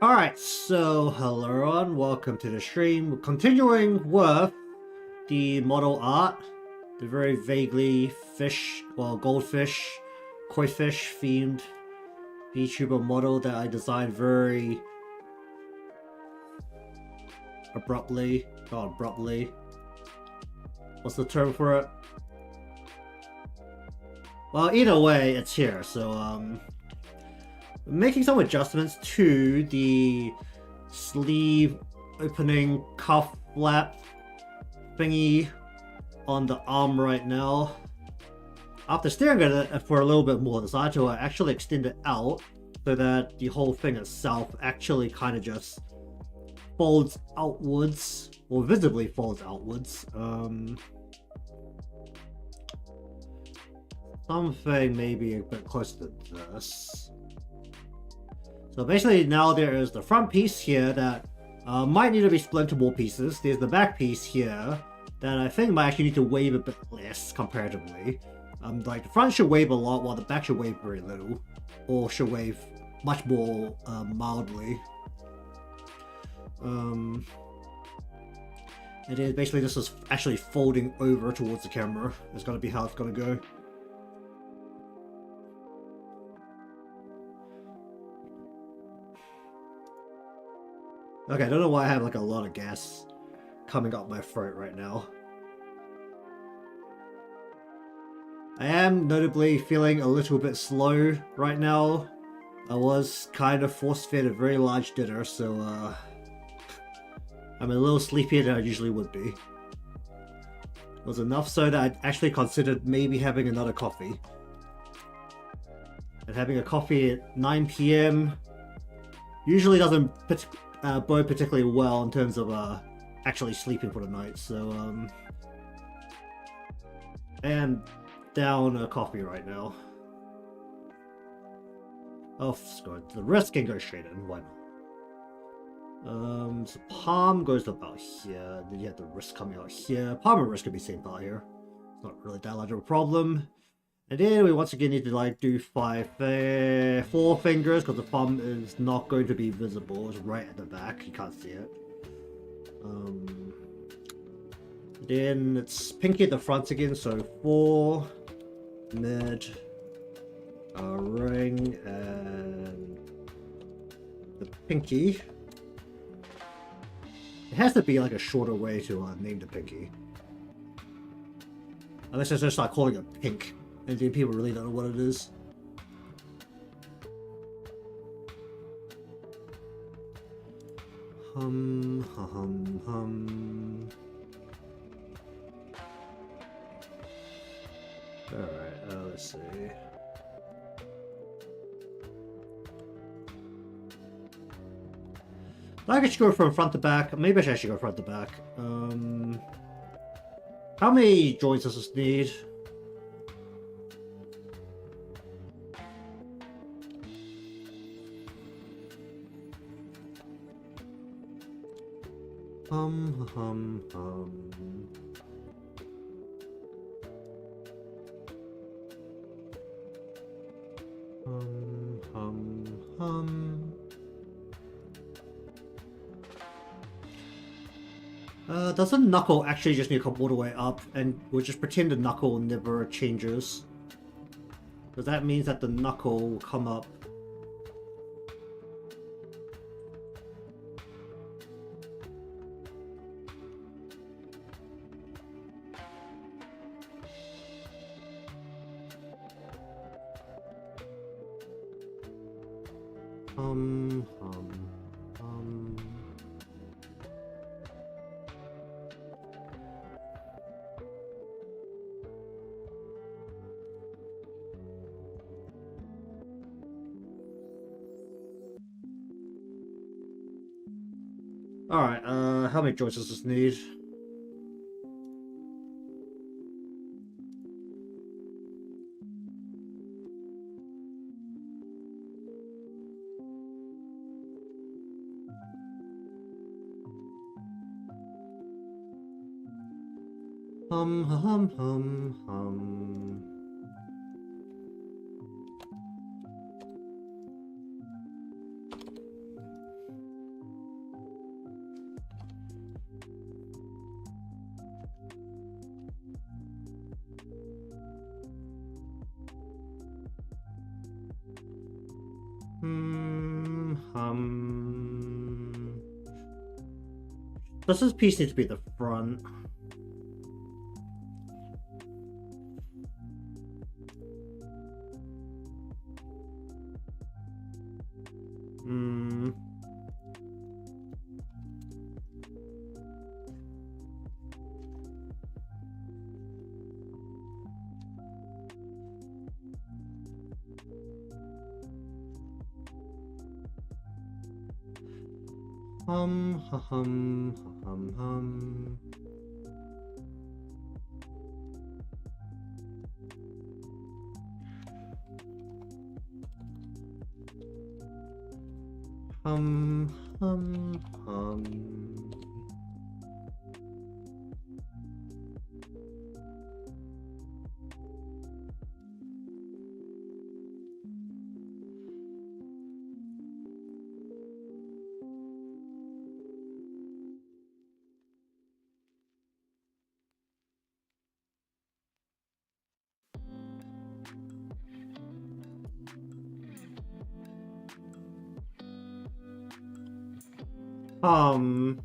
Alright, so hello everyone, welcome to the stream. Continuing with the model art, the very vaguely goldfish, koi fish themed VTuber model that I designed very abruptly. Not abruptly. What's the term for it? Well, either way, it's here, so making some adjustments to the sleeve opening cuff flap thingy on the arm right now. After staring at it for a little bit more, I decided to actually extend it out so that the whole thing itself actually kind of just folds outwards, or visibly folds outwards. Something maybe a bit closer to this. So basically now there is the front piece here that might need to be split into more pieces. There's the back piece here that I think might actually need to wave a bit less comparatively. Like the front should wave a lot while the back should wave very little. Or should wave much more mildly. And then basically this is actually folding over towards the camera. It's gonna be how it's gonna go. Okay, I don't know why I have like a lot of gas coming up my throat right now. I am notably feeling a little bit slow right now. I was kind of force-fed a very large dinner, so I'm a little sleepier than I usually would be. It was enough so that I actually considered maybe having another coffee. And having a coffee at 9 PM usually doesn't bode particularly well in terms of actually sleeping for the night, so and down a coffee right now. Oh, screw the wrist can go straight in, why not? So palm goes to about here, then you have the wrist coming out here. Palm and wrist could be same about here. It's not really that large of a problem. And then we once again need to like do 4 fingers because the thumb is not going to be visible. It's right at the back, you can't see it. Then it's pinky at the front again, so 4, mid, ring, and the pinky. It has to be like a shorter way to name the pinky. Unless I just start calling it pink. And then people really don't know what it is. Hum. Alright, let's see. I should go from front to back. Maybe I should go front to back. How many joints does this need? Hum. Does the knuckle actually just need to come all the way up, and we'll just pretend the knuckle never changes? Because that means that the knuckle will come up. Alright, how many joints does this need? Hum. Does this piece need to be the front? Hum.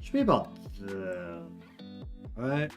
Should be about there, right?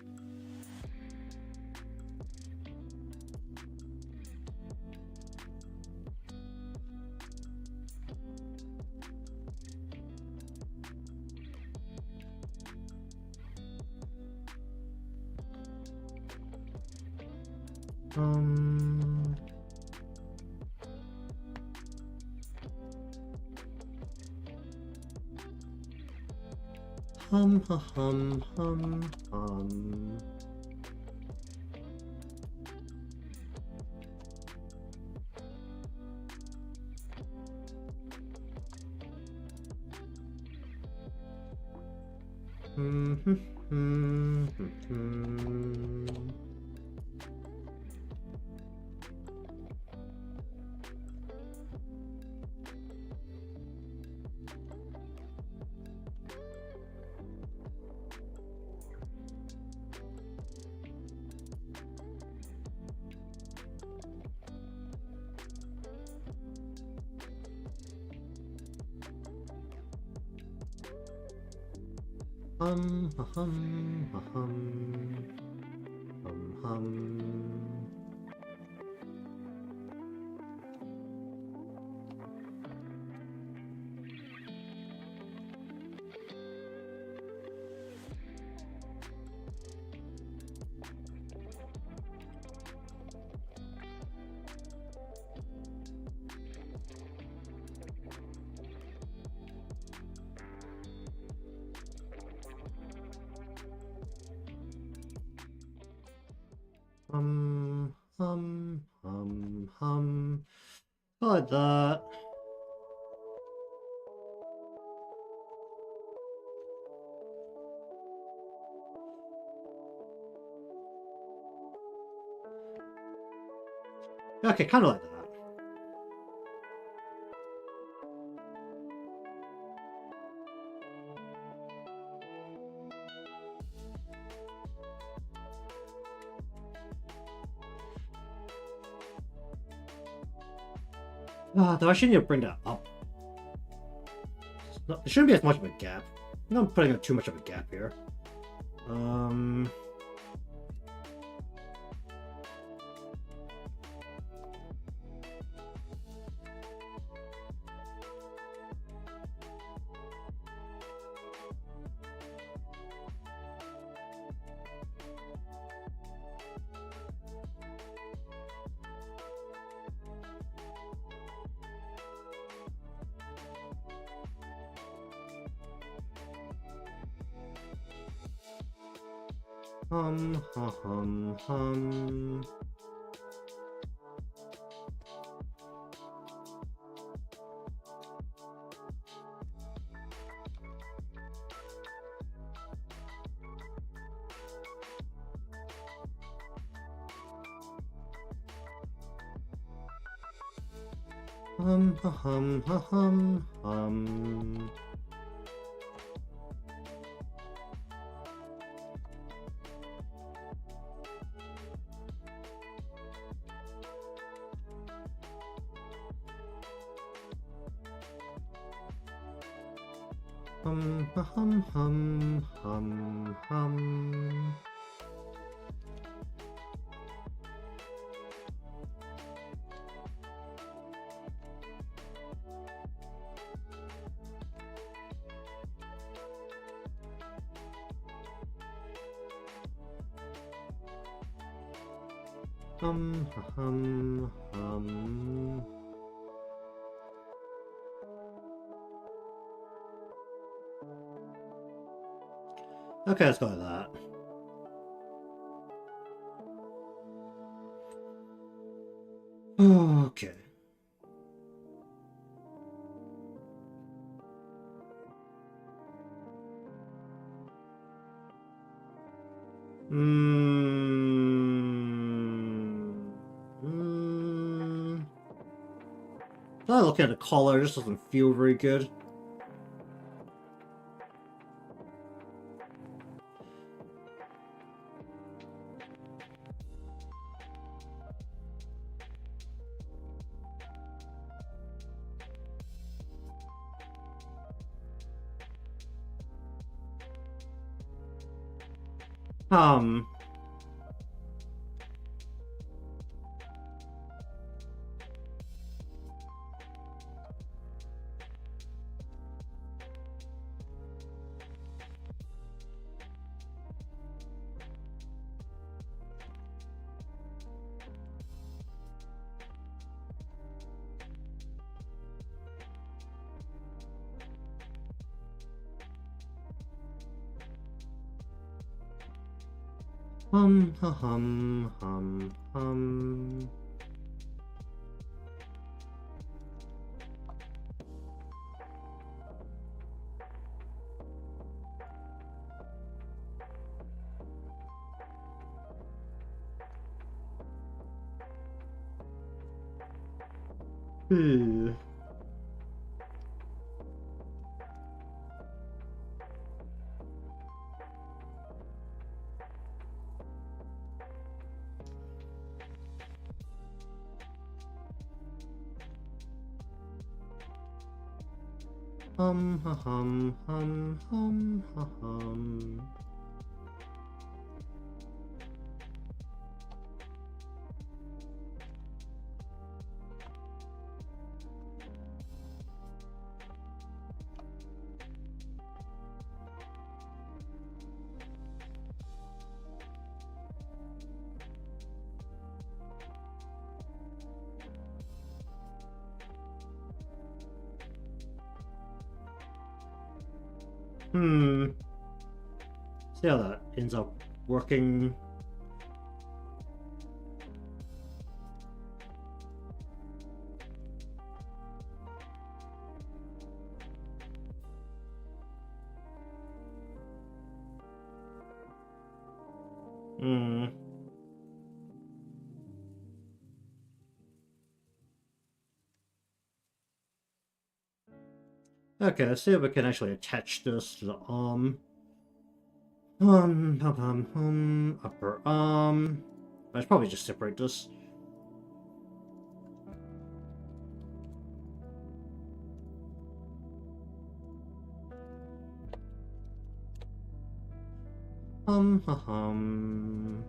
Like that. Okay, kind of like that. Though I shouldn't need to bring that up. There shouldn't be as much of a gap. I'm putting too much of a gap here. Hum, hum, hum, hum, hum. Hum, hum, hum. Okay, let's go with that. Okay. I look at the color, it just doesn't feel very good. Um. Hum, hum, hum, hum. Hmm. Hum, hum, hum, hum, hum. See how that ends up working. Okay, let's see if we can actually attach this to the arm. Upper arm. I should probably just separate this. Hum, hum.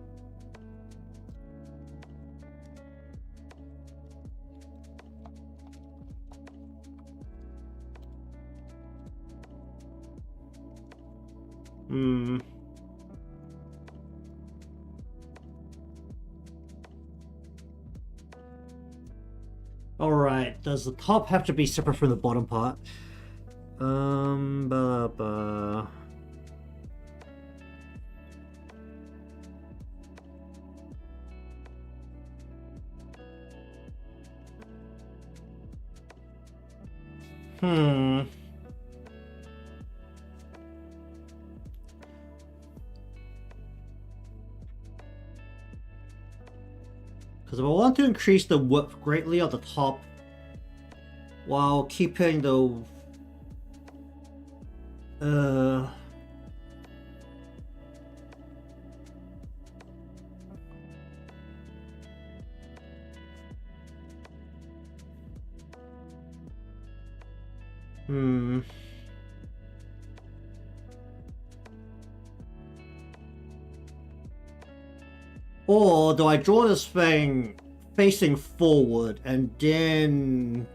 Alright, does the top have to be separate from the bottom part? Blah, blah. Because if I want to increase the width greatly on the top while keeping the Or do I draw this thing facing forward and then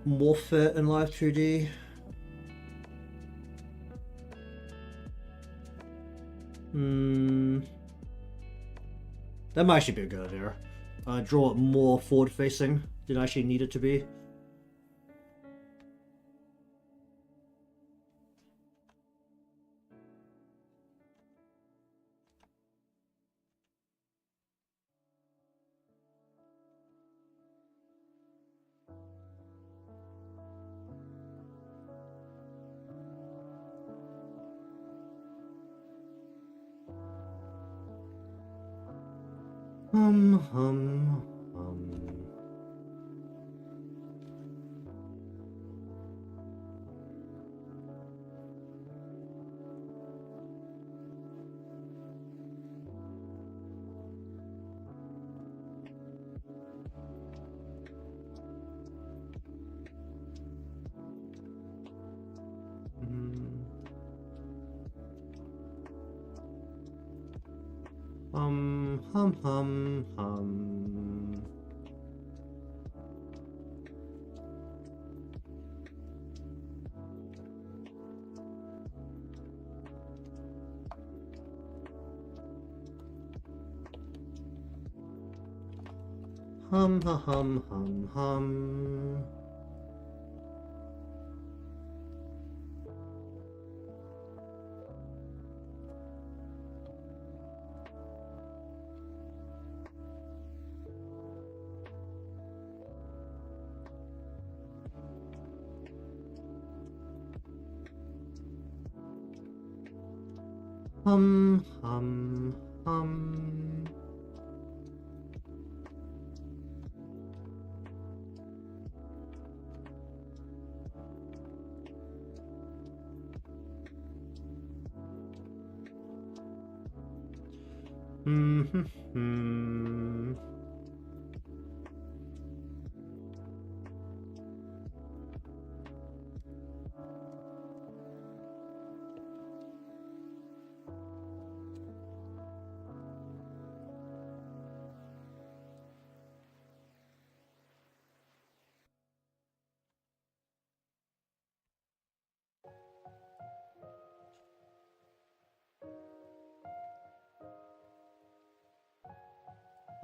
morph it in Live2D? That might actually be a good idea. Draw it more forward facing than I actually need it to be.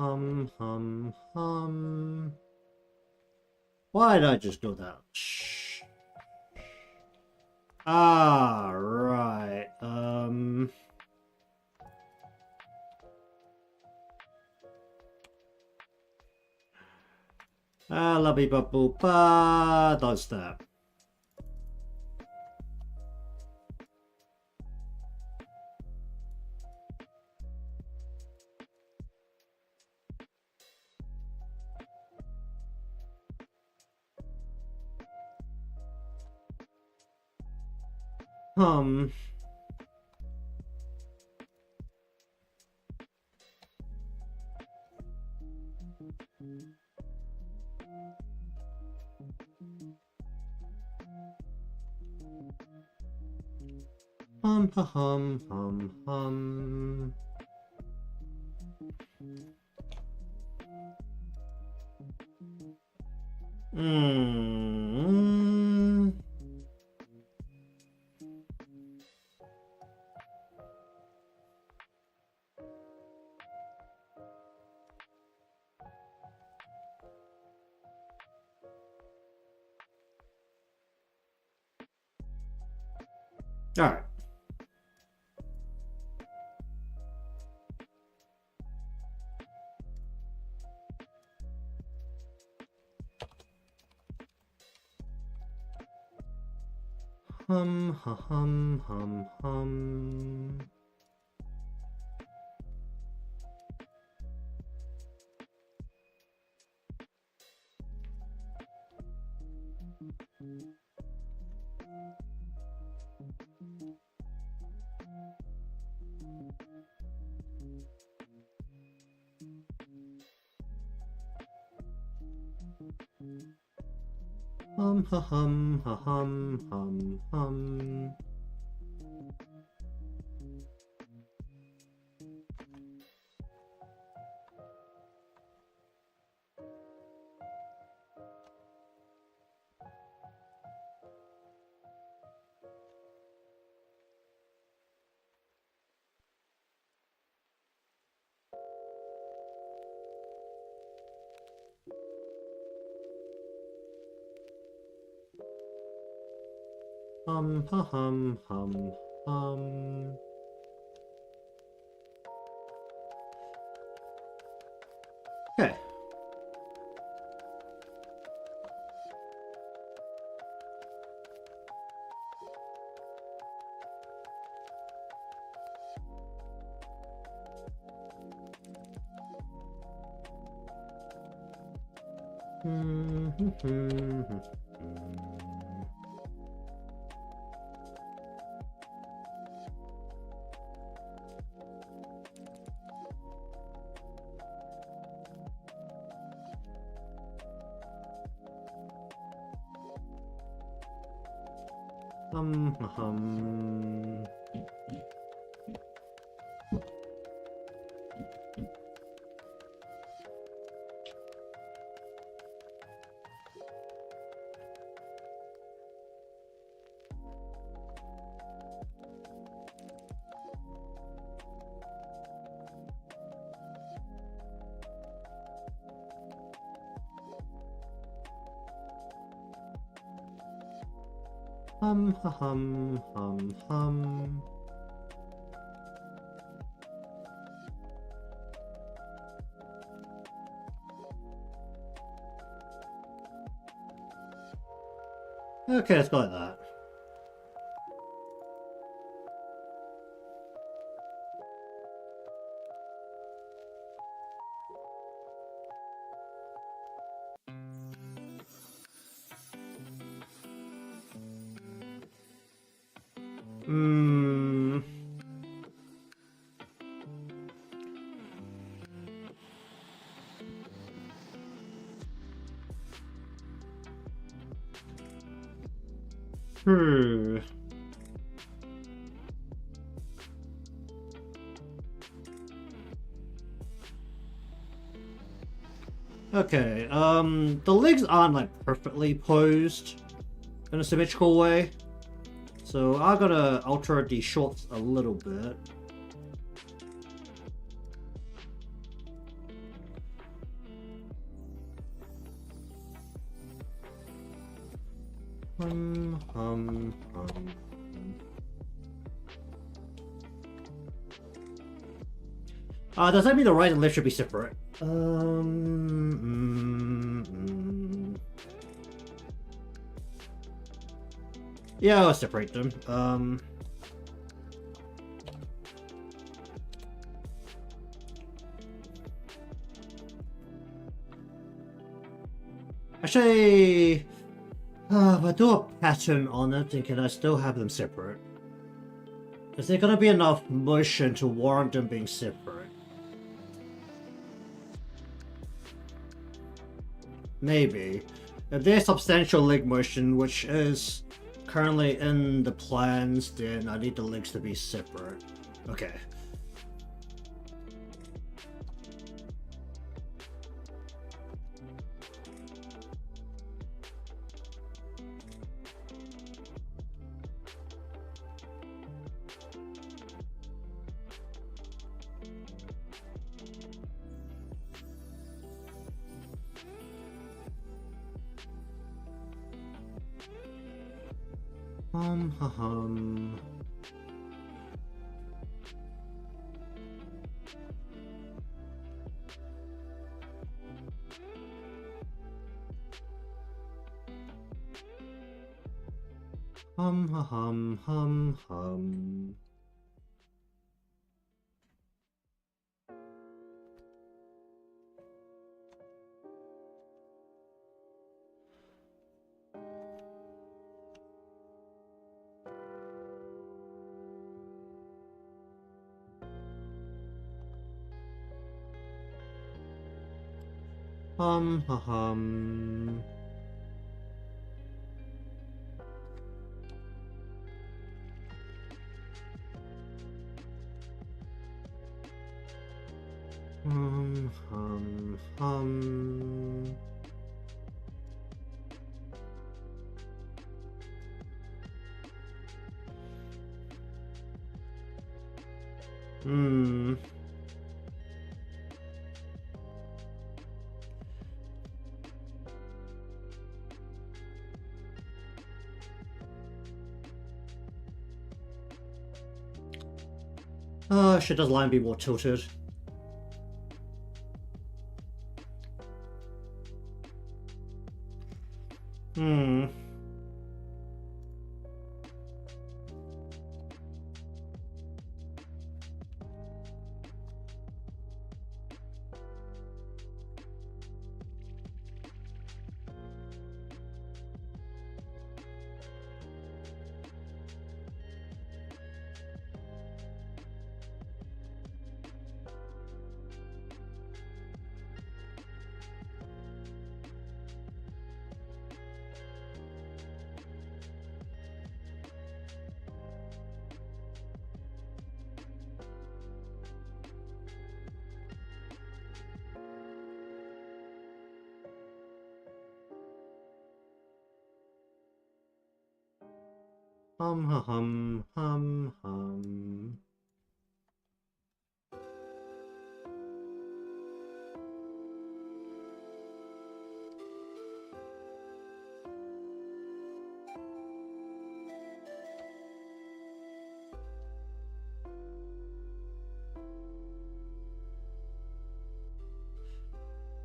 Hum. Why did I just do that? Shh. Ah, right. La bee ba boo ba. Does that? All right. Hum. Hum, hum, hum, hum. Okay. Hum. Hum, hum, hum, hum. Okay, let's go like that. Hmm. Hmm. Okay, the legs aren't like perfectly posed in a symmetrical way, so I gotta alter the shorts a little bit. Hum, hum, hum. Does that mean the right and left should be separate? Yeah, I'll separate them. Actually, if I do a pattern on it, then can I still have them separate? Is there gonna be enough motion to warrant them being separate? Maybe. If there's substantial leg motion, which is currently in the plans, then I need the legs to be separate. Okay. Hum. Hum. Hum. Hum. Hmm. Should this line be more tilted? Hmm. Hum hum hum hum.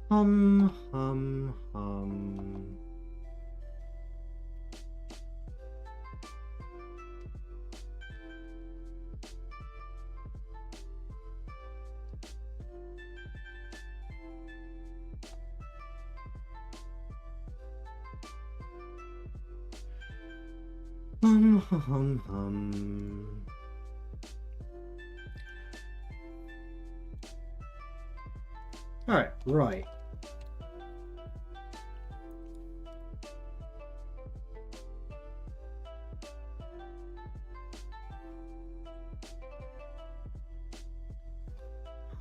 Hum hum hum. Hum hum hum. Alright, right.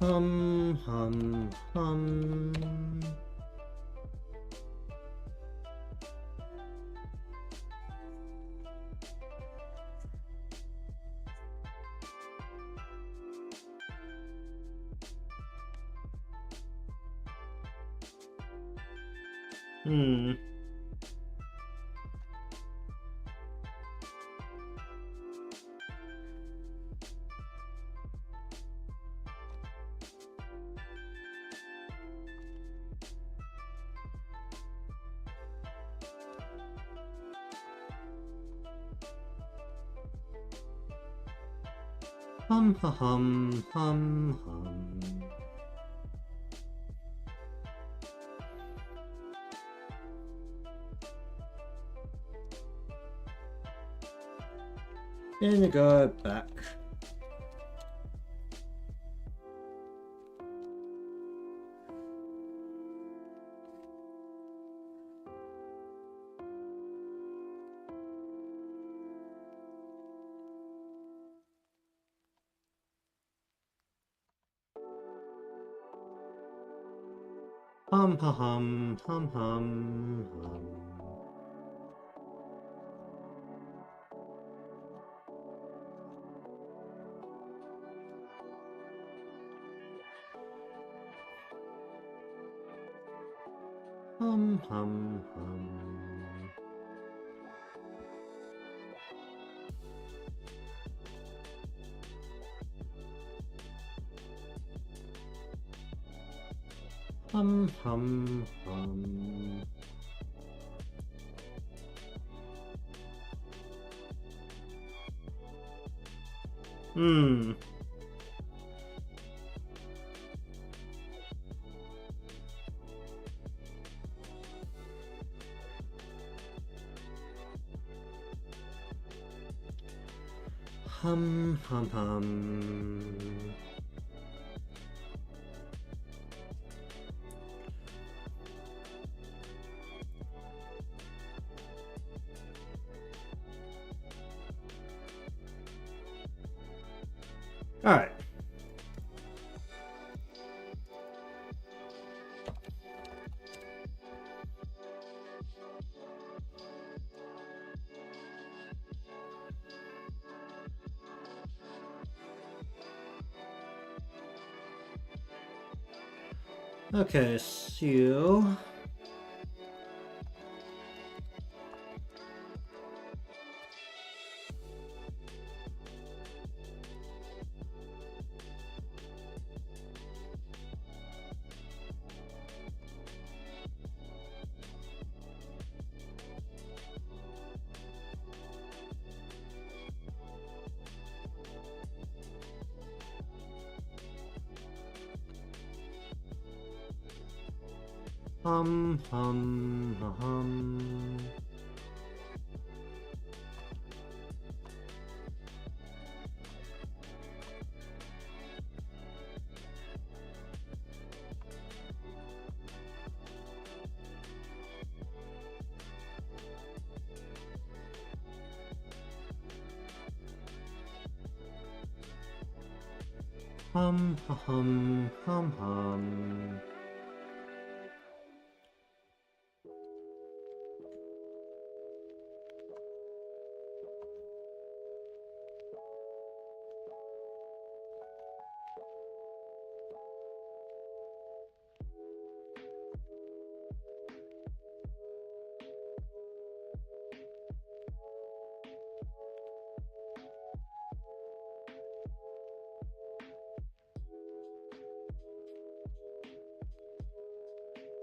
Hum hum hum. Hmm. Hum hum hum hum. And go back. Hum hum hum hum hum. Hum hum hum. Hum hum hum. Hmm. Hum hum hum. All right. Okay, so Hum hum hum. Hum hum hum hum.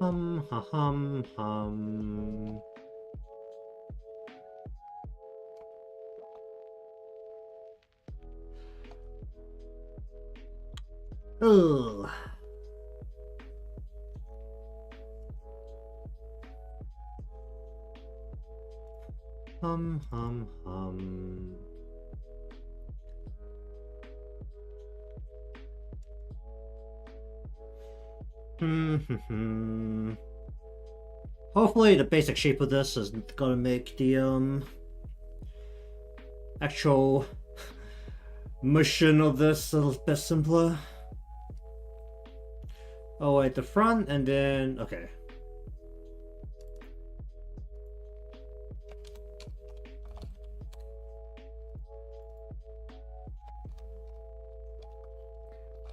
Hum hum hum. Ugh. Hum hum hum. Hopefully the basic shape of this is gonna make the actual motion of this a little bit simpler. Oh wait, the front and then okay.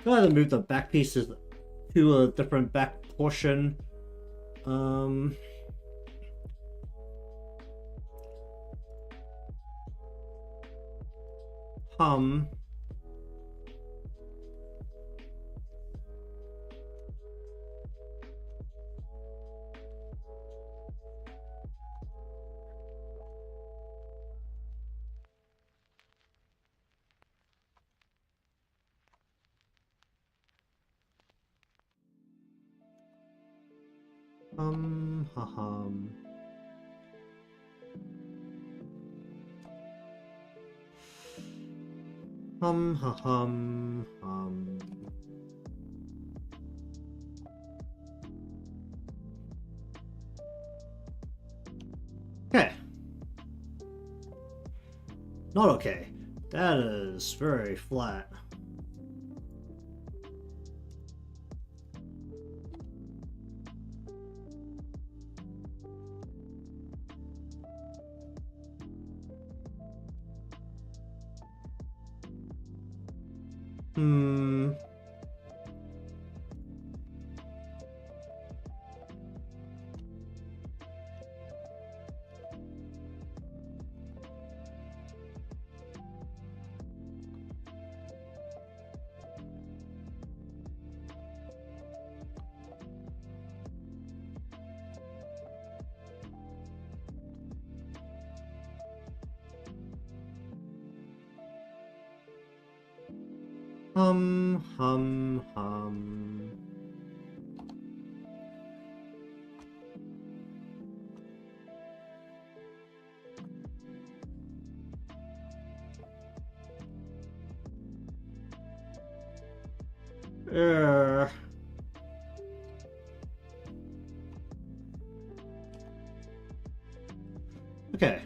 Go ahead and move the back pieces to a different back portion. Hum. Ha hum. Hum ha hum hum. Okay. Not okay. That is very flat. Hmm. Hum hum hum. Uh. Okay.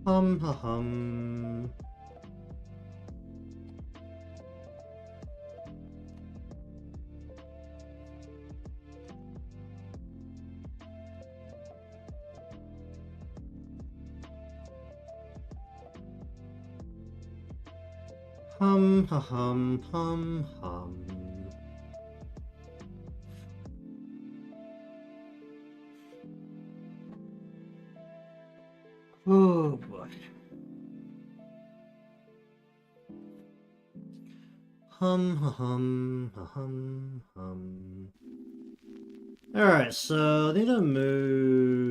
Hum ha hum. Hum ha hum hum hum. Oh boy. Hum ha hum ha hum hum. Alright, so they need to move.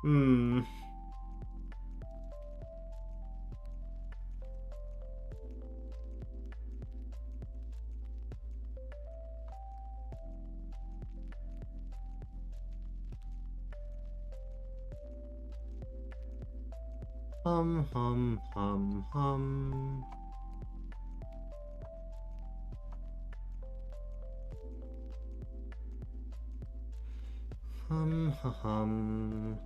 Hmm. Hum. Hum.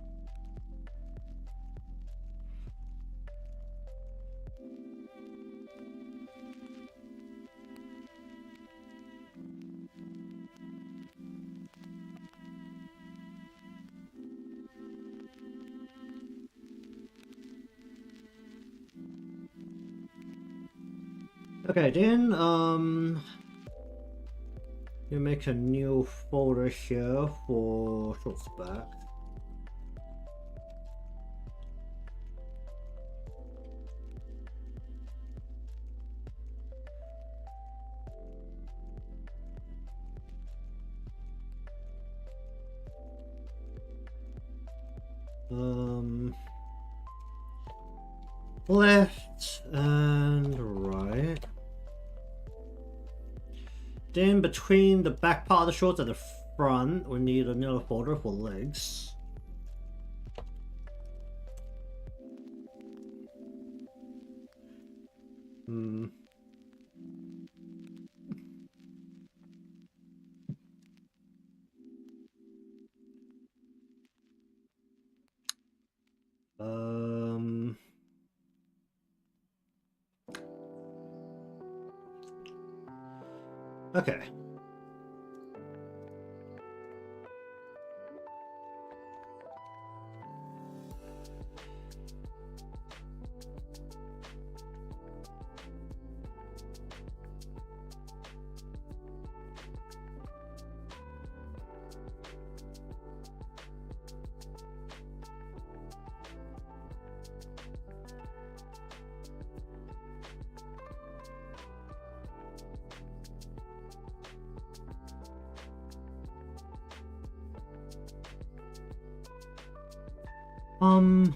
Okay, then, you make a new folder here for short back. Left and right. Then between the back part of the shorts and the front, we need another folder for legs. Okay. Hum.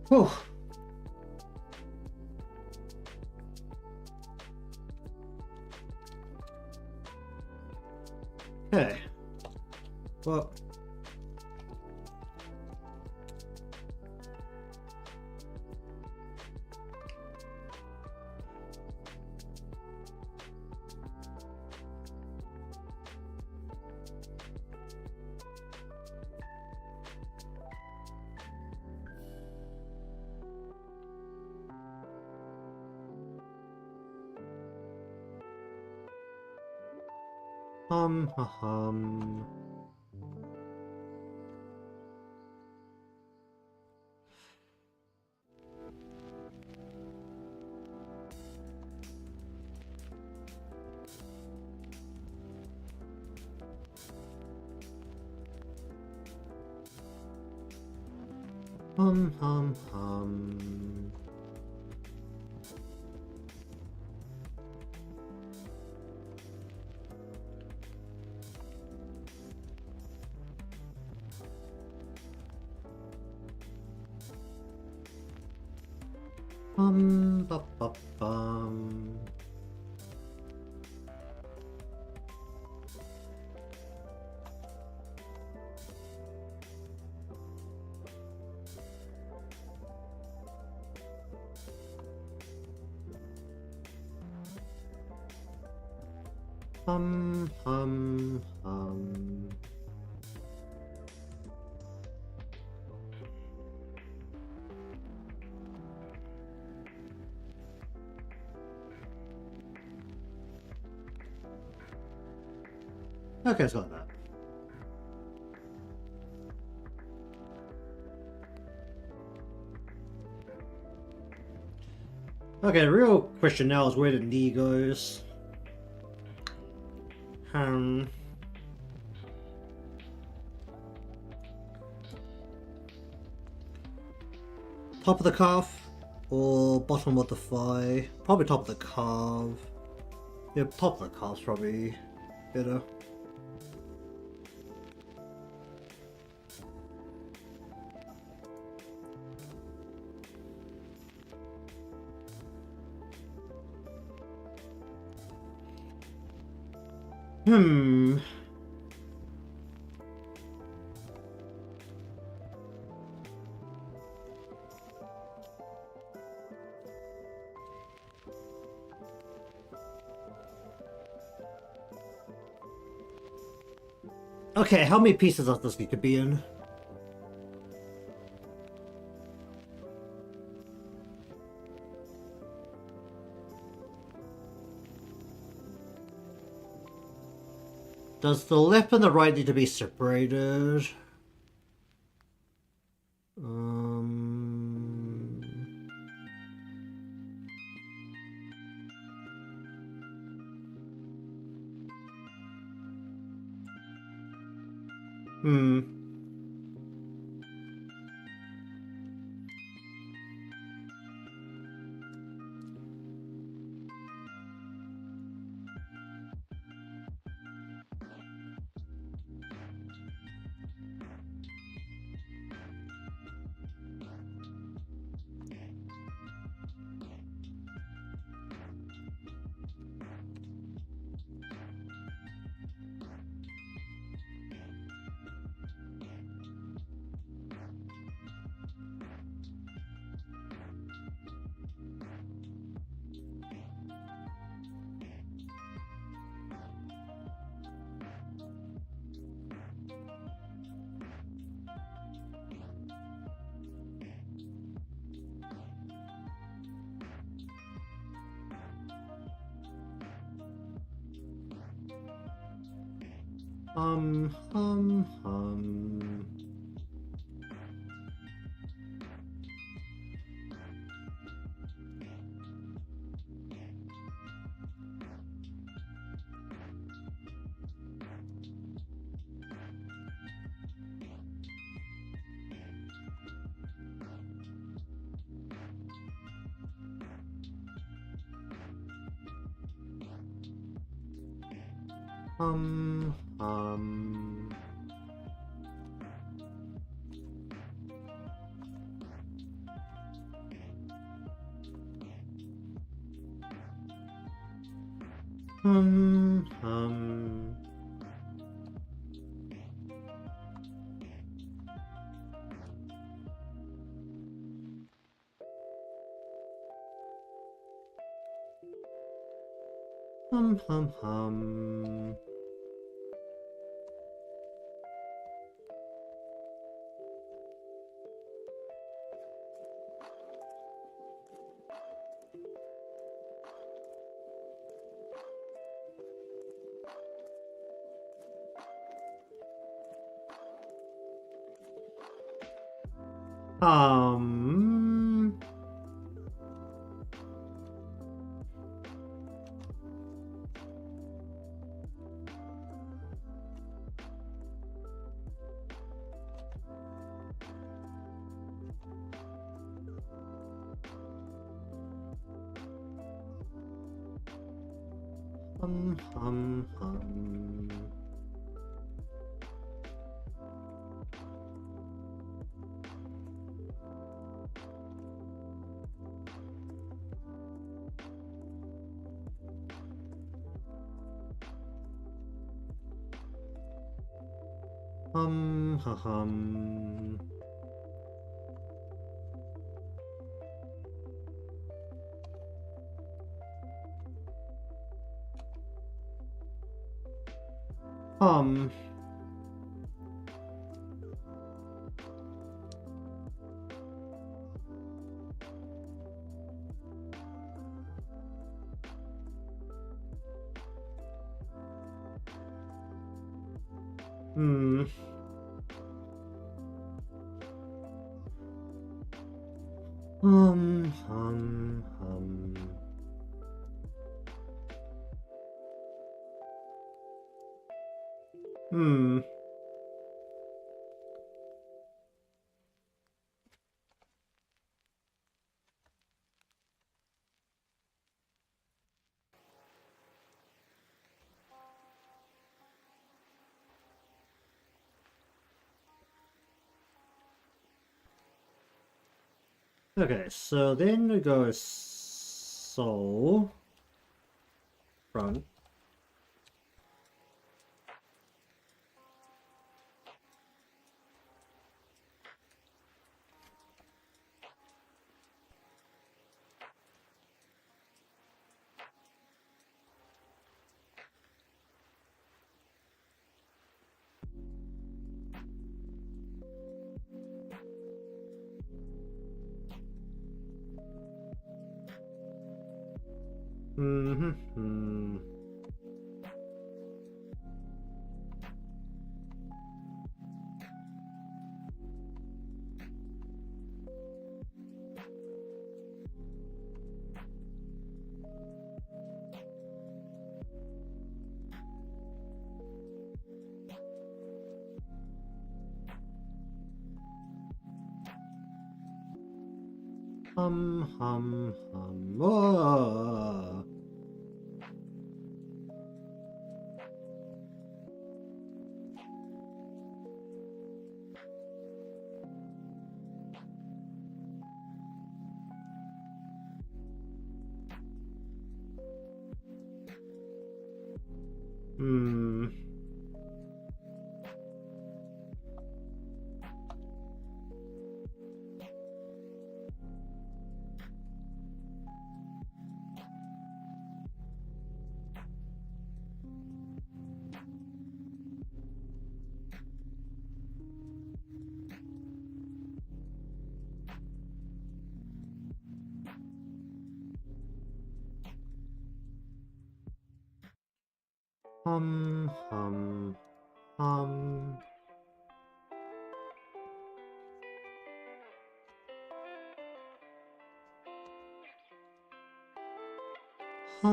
Whew. Okay. Well. Hum. Ba, ba, bum. Hum, hum, hum. Okay, it's got that. Okay, the real question now is where the knee goes. Top of the calf or bottom of the thigh? Probably top of the calf. Yeah, top of the calf's probably better. Okay, how many pieces does this need to be in? Does the left and the right need to be separated? Hum. Hum. Um. Hmm. Um. Um. Um. Hmm. Okay, so then we go soul front. Mm-hmm. Oh. Hmm. Hum. Hum. Hum. Hum.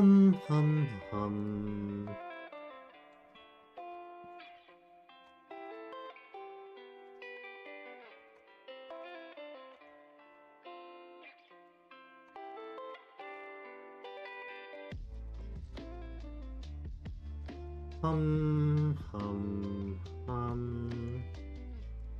Hum. Hum. Hum. Hum.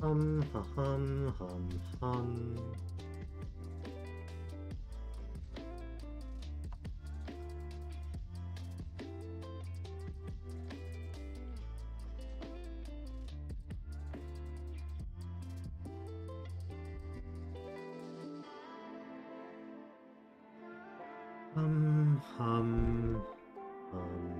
Hum. Hum. Hum. Hum. Hum. Hum. Hum. Hum.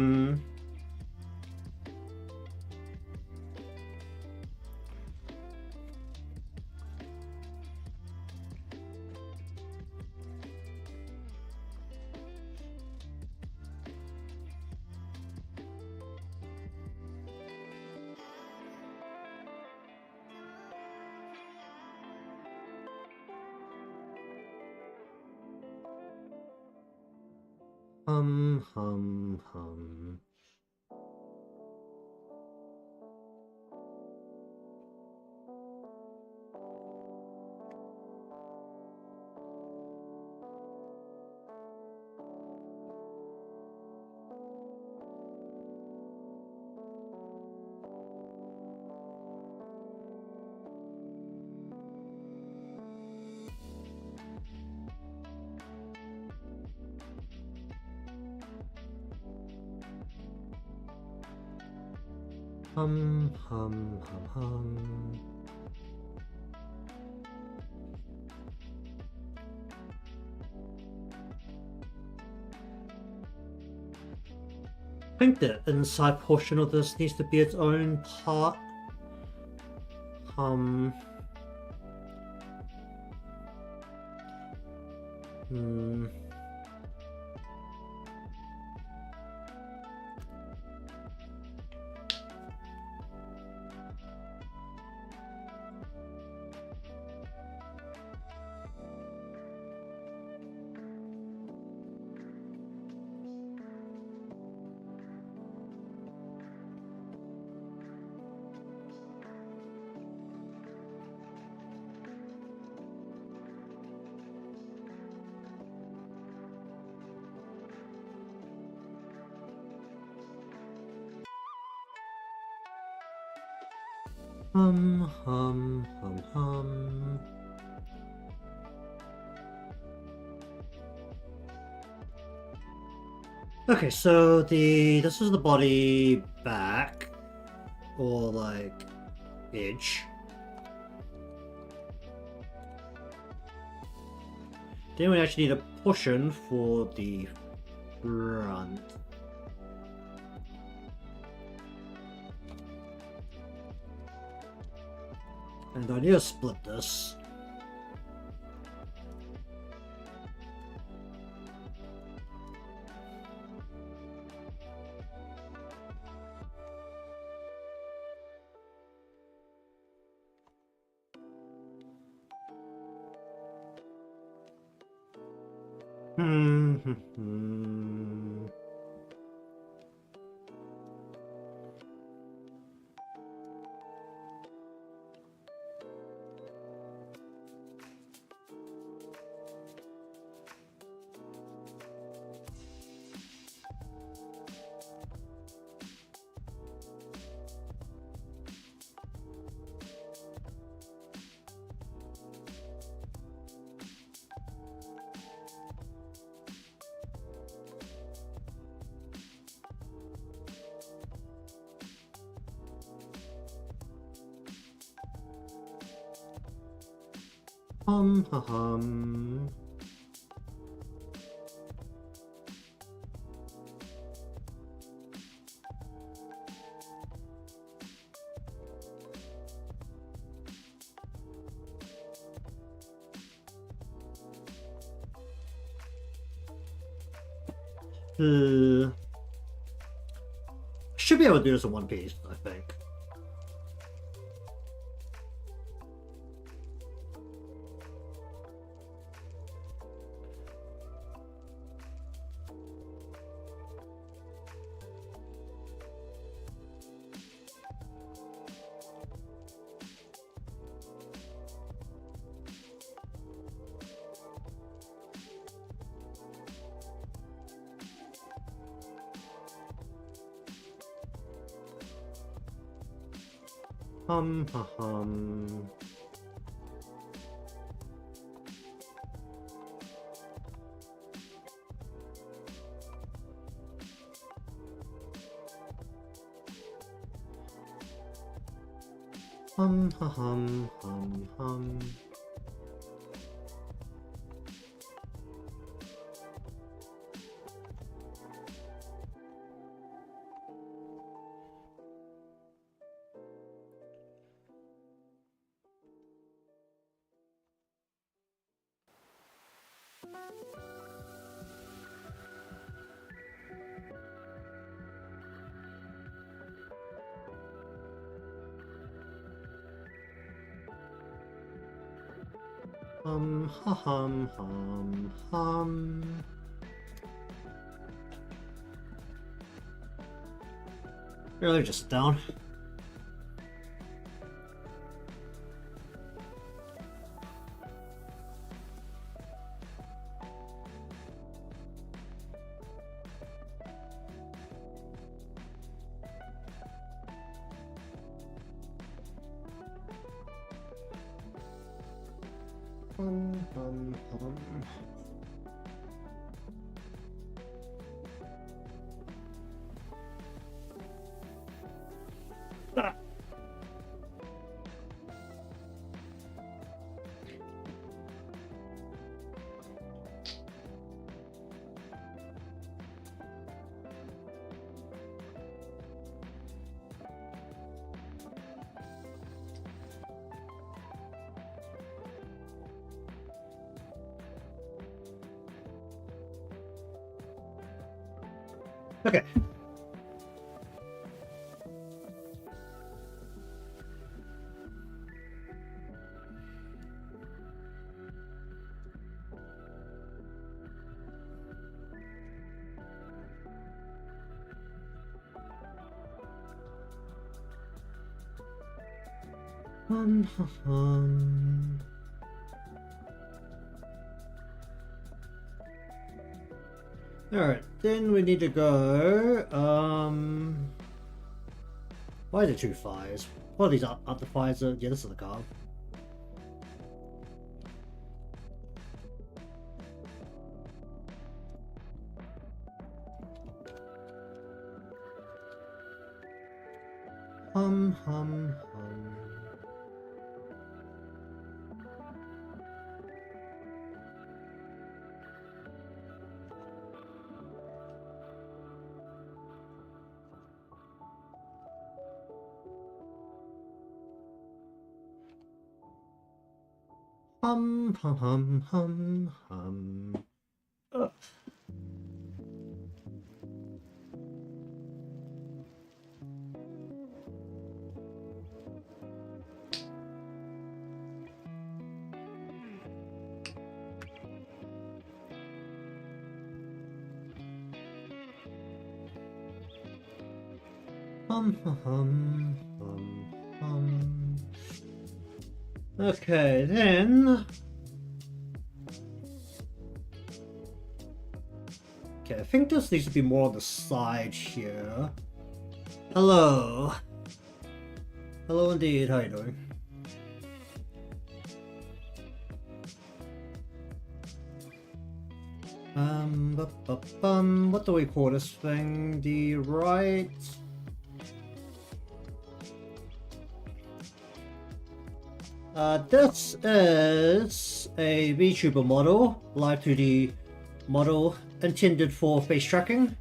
Hmm. Hum. Hum. Hum. Hum, hum, hum, hum. I think the inside portion of this needs to be its own part. Hmm. Hum, hum, hum, hum. Okay, so this is the body back, or like edge. Then we actually need a portion for the front. And I need to split this. Hum, hum, hum. Should be able to do this in one piece, I think. Hum, hum, hum. Hum, hum, hum, hum, hum. Hum, hum, hum, hum. Really just sit down. Hum, hum, hum. Okay. Alright, then we need to go, why are there two fires? What are these up the fires? Yeah, this is the car. Hum. Hum. Okay, then. Okay, I think this needs to be more on the side here. Hello. Hello indeed, how you doing? What do we call this thing? The right... this is a VTuber model, Live2D model, intended for face tracking.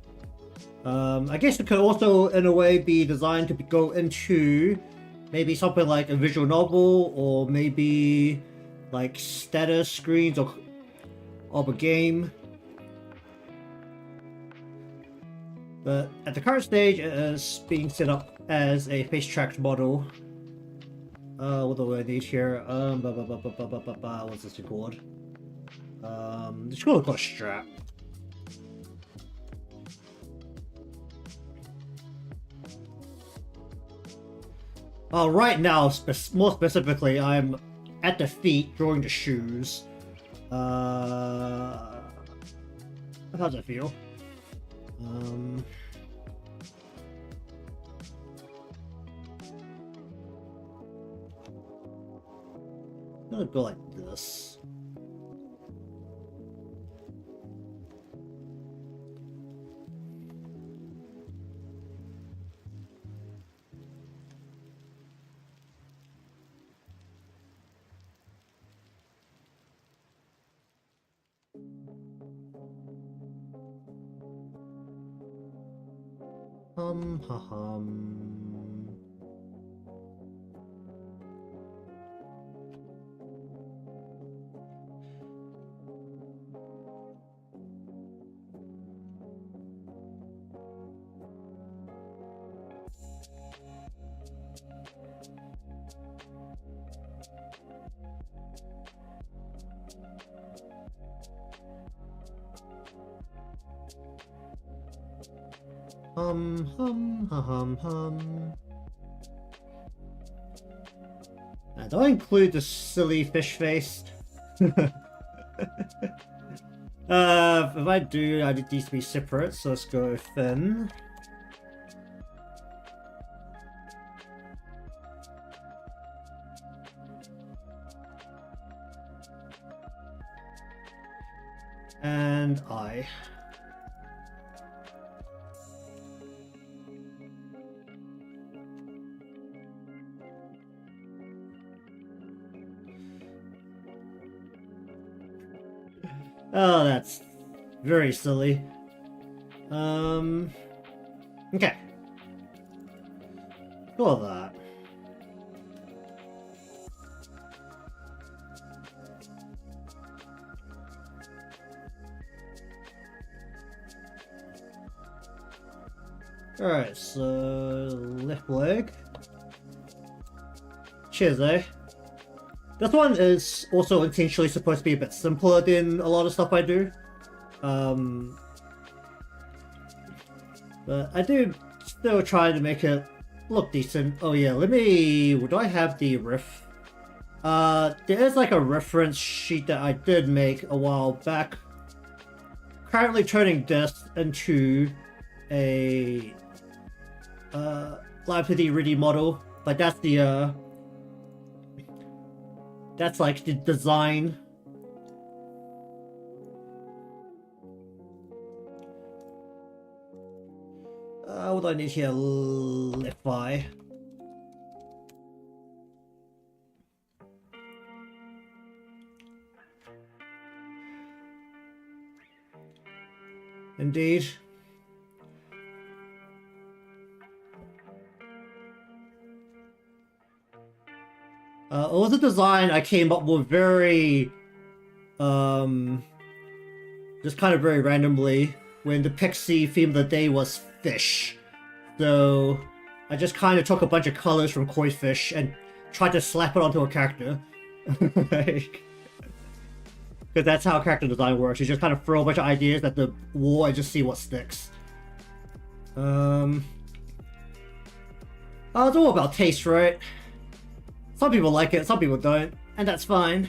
I guess it could also, in a way, be designed to go into maybe something like a visual novel, or maybe like status screens of a game. But at the current stage, it is being set up as a face tracked model. What do I need here? What's this thing called? It's called a strap. Right now, more specifically, I'm at the feet drawing the shoes. How does it feel? I'm gonna go like this. Do I include the silly fish face? If I do, I need these to be separate, so let's go thin. And I. Oh, that's very silly. Okay. Cool that. Alright, so left leg. Cheers, eh? This one is also intentionally supposed to be a bit simpler than a lot of stuff I do. But I do still try to make it look decent. Oh yeah, would I have the riff? There is like a reference sheet that I did make a while back. Currently turning this into a Live2D Vtuber model, but that's the that's like the design. What do I need here? Lofi. Indeed. It was a design I came up with very, just kind of very randomly when the Pixie theme of the day was fish. So I just kind of took a bunch of colors from koi fish and tried to slap it onto a character. Because that's how character design works. You just kind of throw a bunch of ideas at the wall and just see what sticks. It's all about taste, right? Some people like it, some people don't, and that's fine.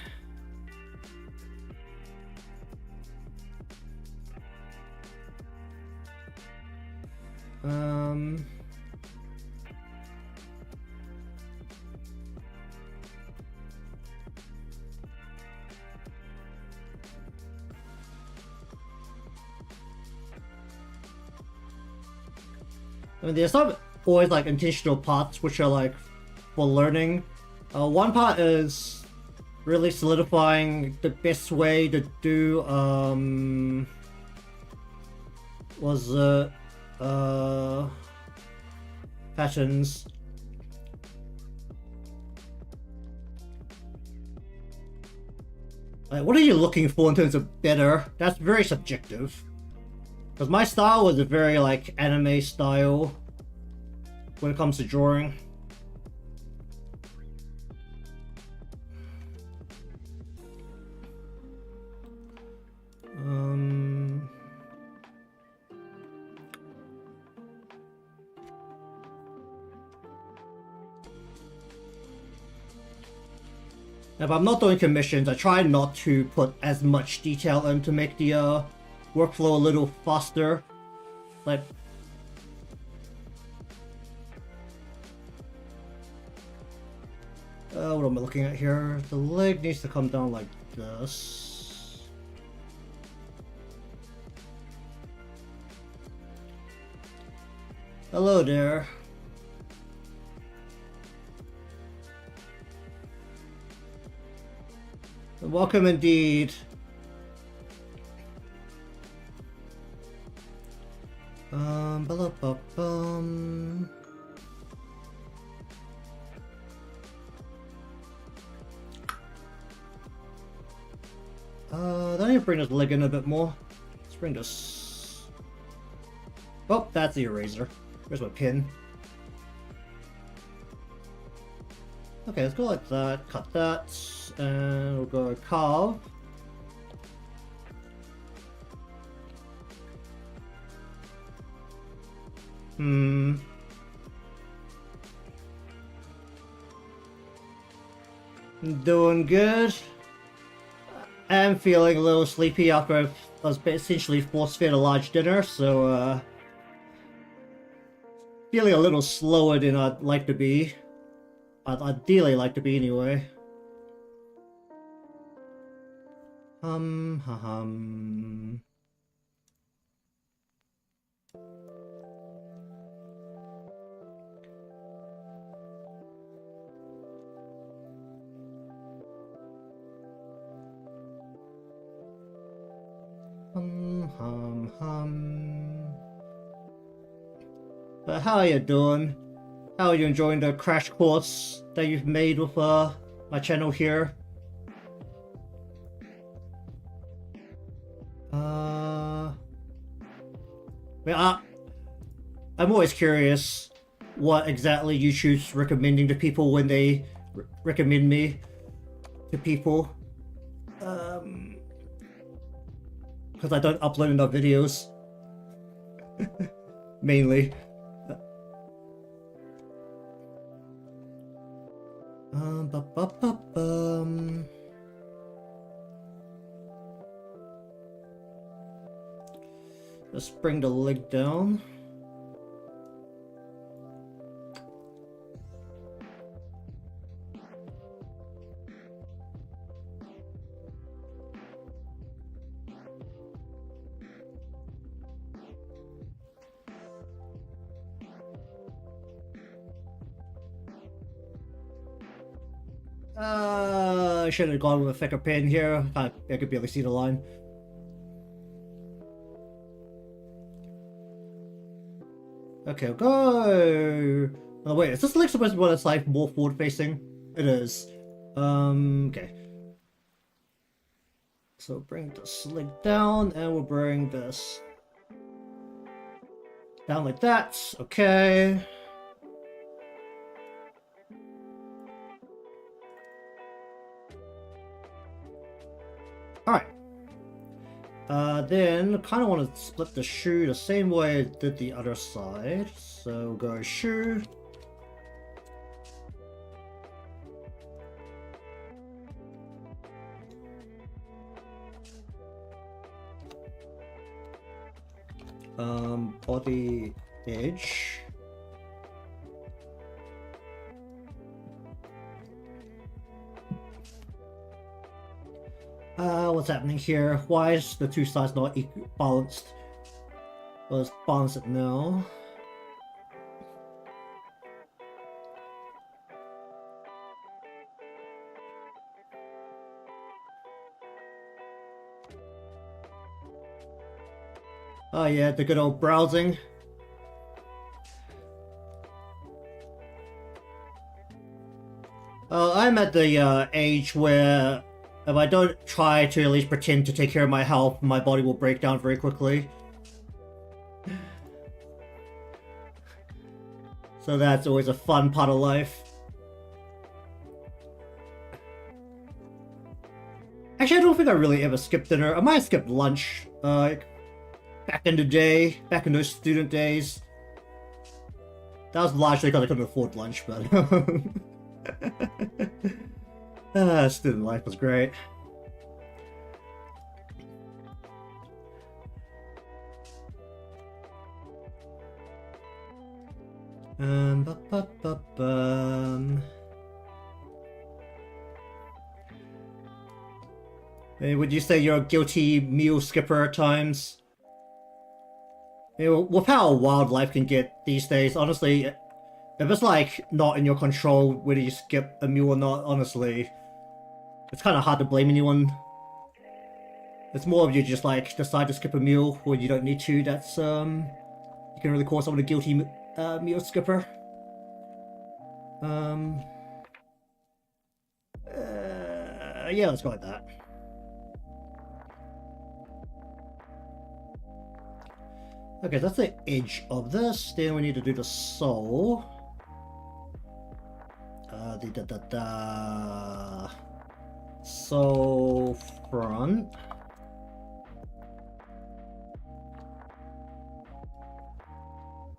I mean, there's some always like intentional parts which are like for learning. One part is really solidifying the best way to do patterns. Like, what are you looking for in terms of better? That's very subjective. Because my style was a very like anime style when it comes to drawing. If I'm not doing commissions, I try not to put as much detail in to make the workflow a little faster. Like, what am I looking at here? The leg needs to come down like this. Hello there. Welcome indeed. Ba-da-ba-bum. I need to bring this leg in a bit more. Let's bring this. Oh, that's the eraser. Where's my pin? Okay, let's go like that. Cut that. And we'll go carve. Doing good. I'm feeling a little sleepy after I was essentially force-fed a large dinner, so feeling a little slower than I'd like to be. I'd ideally like to be anyway. But how are you doing? How are you enjoying the crash course that you've made with my channel here? I'm always curious what exactly YouTube's recommending to people when they recommend me to people. Because I don't upload enough videos. Mainly. Let's bring the leg down. I should have gone with a thicker pen here. I could barely see the line. Okay, go. Oh wait, is this leg supposed to be one that's like more forward facing? It is. Okay. So bring this leg down, and we'll bring this down like that. Okay. Alright. Then kind of want to split the shoe the same way I did the other side. So go shoe. Body edge. What's happening here? Why is the two sides not balanced? Let's balance it now. Oh yeah, the good old browsing. I'm at the age where if I don't try to at least pretend to take care of my health, my body will break down very quickly. So that's always a fun part of life. Actually, I don't think I really ever skipped dinner. I might have skipped lunch. Back in the day, back in those student days. That was largely because I couldn't afford lunch, but student life was great. Hey, would you say you're a guilty meal skipper at times? You know, with how wild life can get these days, honestly, if it's like not in your control whether you skip a meal or not, honestly, it's kind of hard to blame anyone. It's more of you just like decide to skip a meal when you don't need to. That's you can really call someone a guilty meal skipper. Yeah, let's go like that. Okay, that's the edge of this. Then we need to do the sole. Sole front.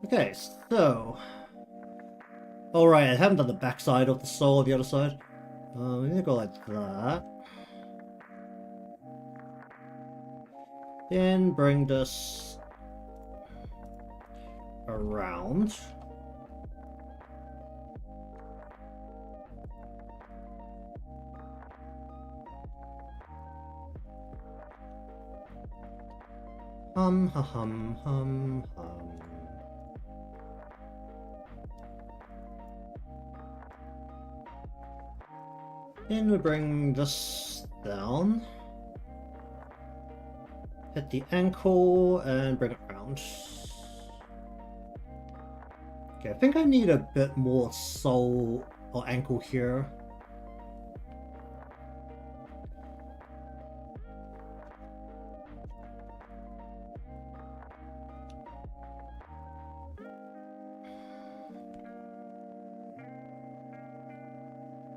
Okay, so. Alright, I haven't done the back side of the sole, the other side. We need to go like that. Then bring this around. Hum. Then we bring this down. Hit the ankle and bring it around. Okay, I think I need a bit more sole or ankle here.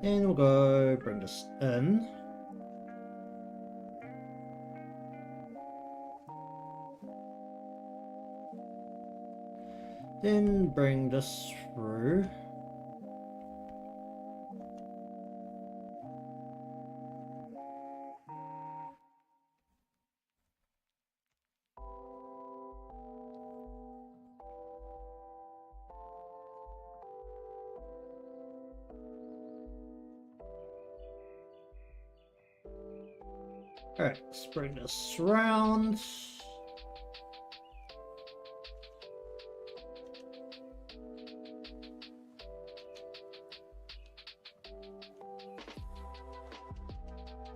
And we'll go bring this in. Then bring this through. Alright, let's bring this around.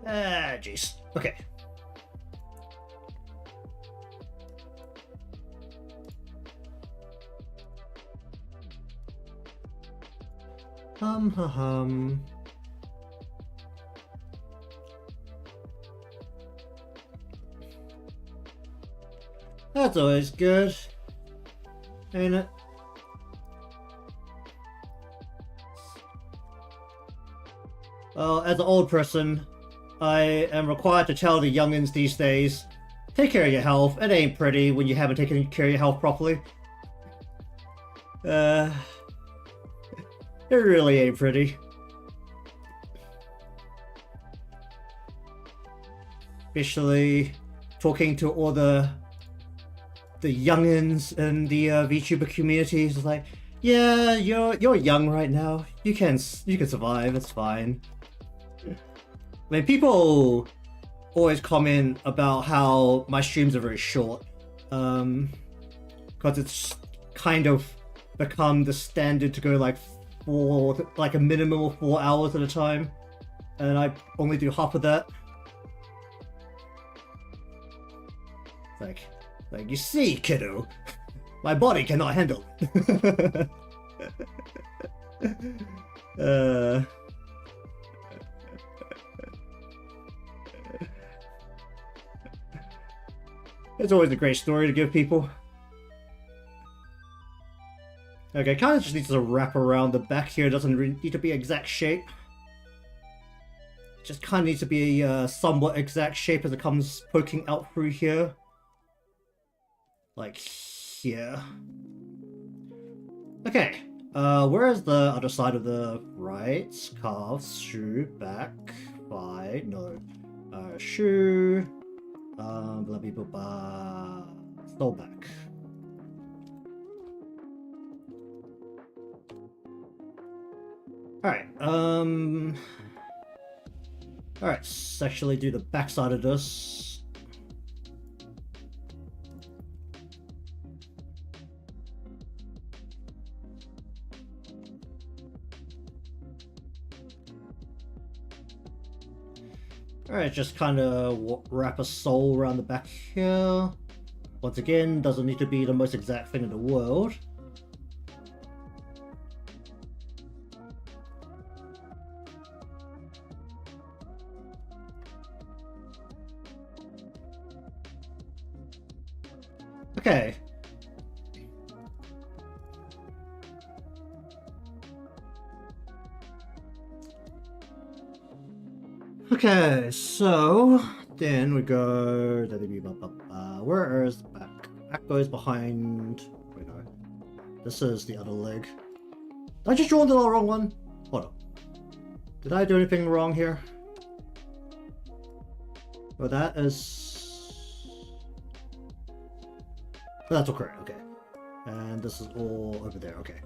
Ah, jeez. Okay. Hum. That's always good, ain't it? Well, as an old person, I am required to tell the youngins these days, take care of your health. It ain't pretty when you haven't taken care of your health properly. It really ain't pretty. Especially talking to all the youngins in the VTuber community is like, yeah, you're young right now. You can survive. It's fine. I mean, people always comment about how my streams are very short, because it's kind of become the standard to go like a minimum of 4 hours at a time, and I only do half of that. Like you see, kiddo, my body cannot handle it. It's always a great story to give people. Okay, kind of just needs to wrap around the back here. It doesn't really need to be exact shape. Just kind of needs to be a somewhat exact shape as it comes poking out through here. Like here. Okay, where is the other side of the right? Calves, shoe, back, thigh, no. Shoe, blah blah blah blah. Stole back. Alright, alright, let's actually do the back side of this. Alright, just kind of wrap a soul around the back here. Once again, doesn't need to be the most exact thing in the world. Okay. Okay, so then we go. Where is the back? Back goes behind. Wait, no. This is the other leg. Did I just draw the wrong one? Hold on. Did I do anything wrong here? Oh, that is. Oh, that's all correct. Okay, and this is all over there. Okay.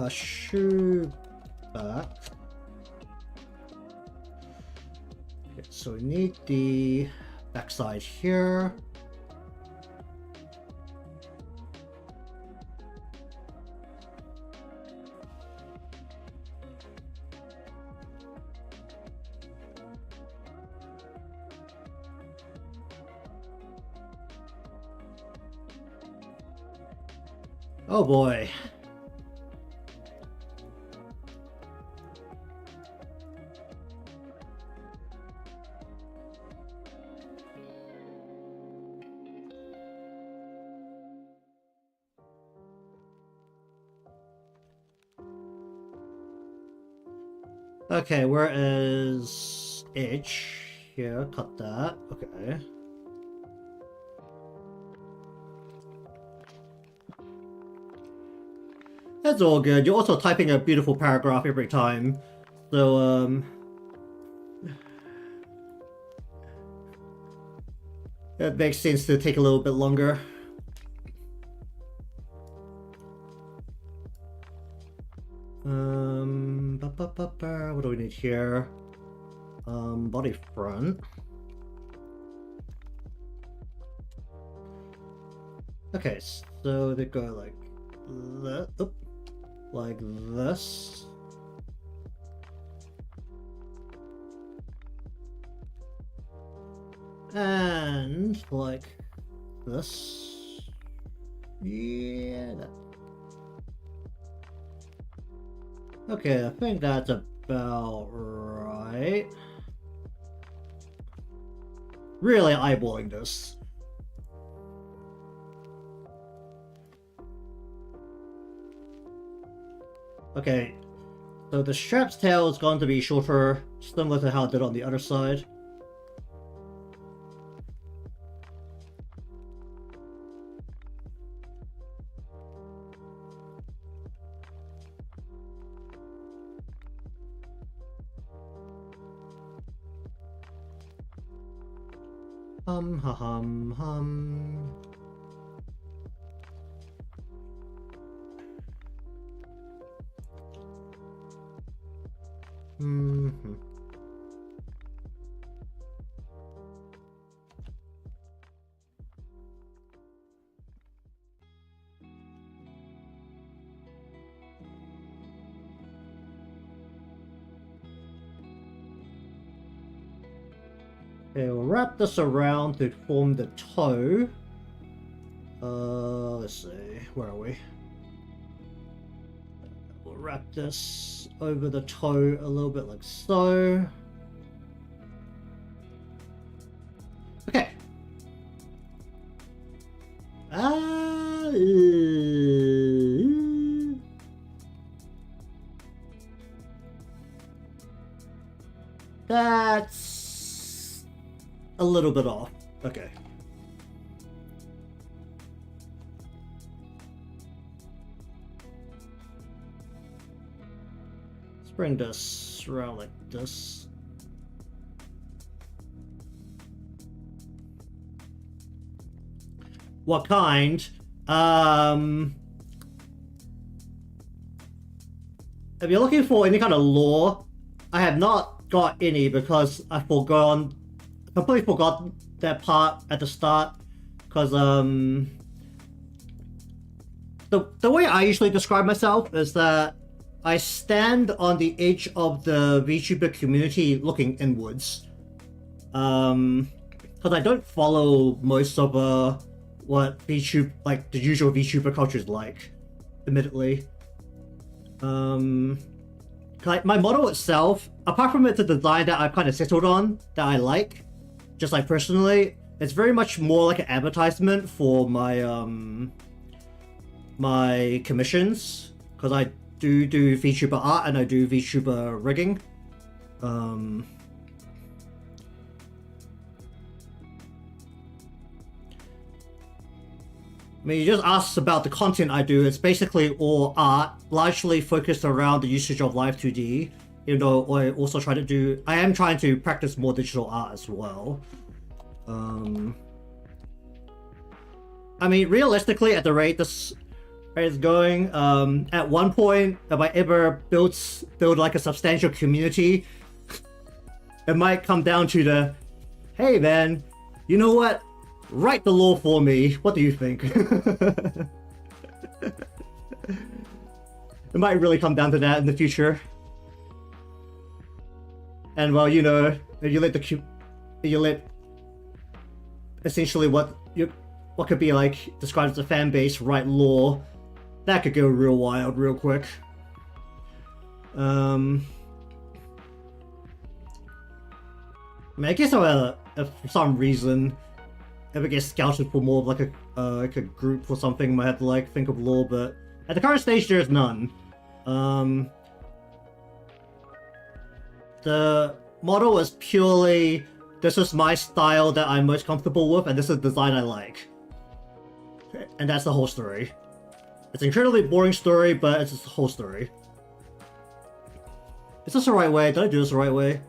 Shoe back. Okay, so we need the backside here. Oh boy. Okay, where is Edge? Here, cut that. Okay. That's all good. You're also typing a beautiful paragraph every time. So, it makes sense to take a little bit longer. What do we need here? Body front. Okay, so they go like that, like this. And like this. Yeah. Okay, I think that's about right. Really eyeballing this. Okay, so the strap's tail is going to be shorter, similar to how it did on the other side. Hum. Okay, we'll wrap this around to form the toe. Let's see, where are we? We'll wrap this over the toe a little bit like so. Okay. That's a little bit off. Okay. Let's bring this around like this. What kind? If you're looking for any kind of lore, I have not got any because I've completely forgot that part at the start. Because the way I usually describe myself is that I stand on the edge of the VTuber community looking inwards. Because I don't follow most of what VTube, like the usual VTuber culture is like, admittedly. Like my model itself, apart from it's a design that I've kind of settled on, that I like, just like personally, it's very much more like an advertisement for my my commissions, because I do VTuber art and I do VTuber rigging. I mean, you just asked about the content I do. It's basically all art, largely focused around the usage of Live2D. Even though I also I am trying to practice more digital art as well. I mean, realistically, at the rate this is going, at one point, if I ever build like a substantial community, it might come down to the, hey man, you know what? Write the lore for me. What do you think? It might really come down to that in the future. And well, you know, if you let essentially what could be like described as a fan base write lore, that could go real wild real quick. I mean, I guess if for some reason if it gets scouted for more of like a group or something, might have to like think of lore, but at the current stage there's none. The model is purely, this is my style that I'm most comfortable with, and this is the design I like. And that's the whole story. It's an incredibly boring story, but it's just the whole story. Is this the right way? Did I do this the right way?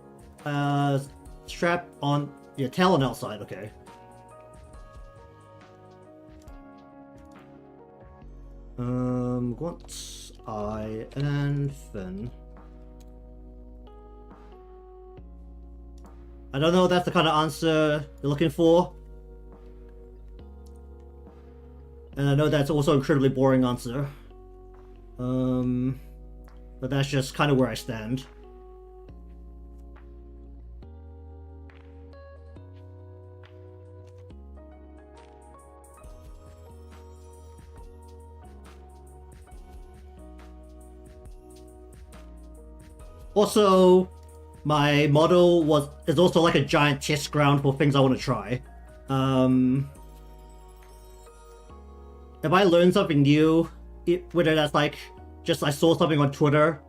Strap on... Yeah, tail on outside, okay. Grunt, eye, and fin. I don't know if that's the kind of answer you're looking for. And I know that's also an incredibly boring answer. But that's just kind of where I stand. Also, my model is also like a giant test ground for things I want to try. If I learn something new, whether that's like just I saw something on Twitter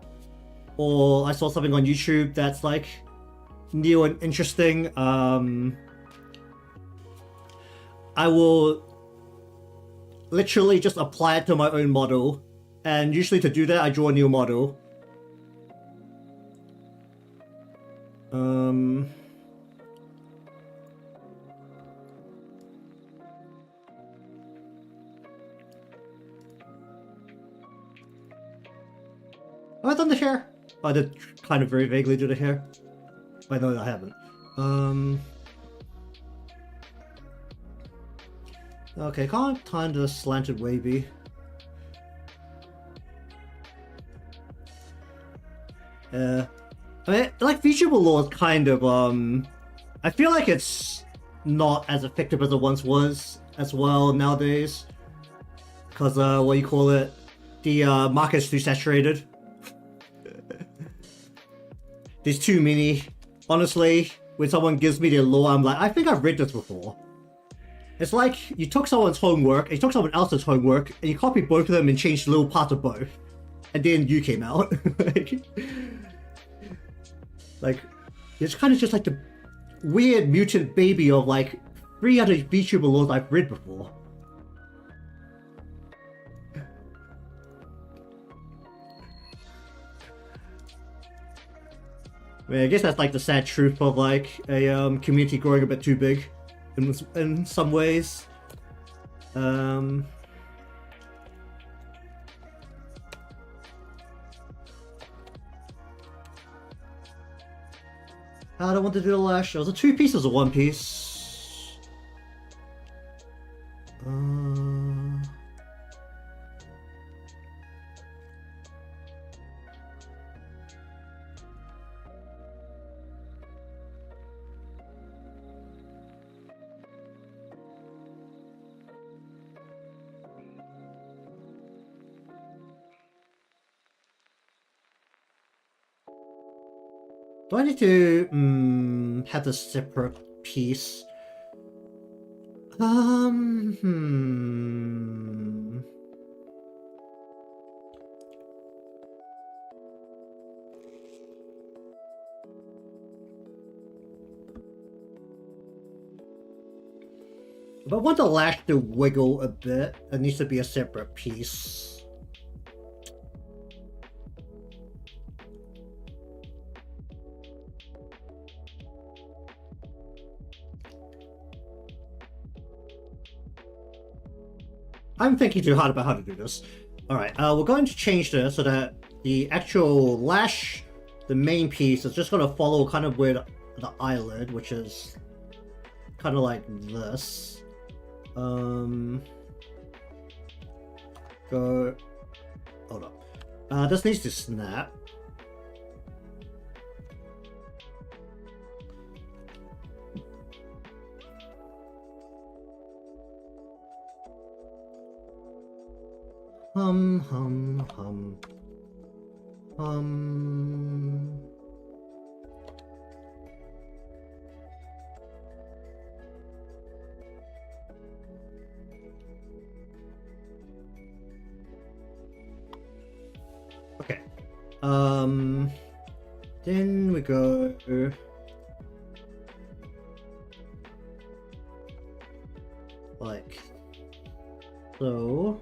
or I saw something on YouTube that's like new and interesting, I will literally just apply it to my own model. And usually to do that, I draw a new model. Have I done the hair? Oh, I did kind of very vaguely do the hair. But no, I haven't. Okay, kind of slanted wavy. I mean, like Vtuber lore is kind of I feel like it's not as effective as it once was as well nowadays. Cause what you call it? The market's too saturated. There's too many. Honestly, when someone gives me their lore, I'm like, I think I've read this before. It's like you took someone's homework, and you took someone else's homework, and you copied both of them and changed little parts of both. And then you came out. Like, it's kind of just like the weird mutant baby of like 300 VTuber lores I've read before. I mean, I guess that's like the sad truth of like a community growing a bit too big in some ways. I don't want to do the lash. Was it 2 pieces or 1 piece? Do I need to have a separate piece? If I want the lash to wiggle a bit, it needs to be a separate piece. I'm thinking too hard about how to do this. Alright, we're going to change this so that the actual lash, the main piece, is just going to follow kind of where the eyelid, which is kind of like this. Go... Hold up. This needs to snap. Hum. Okay. Then we go like so.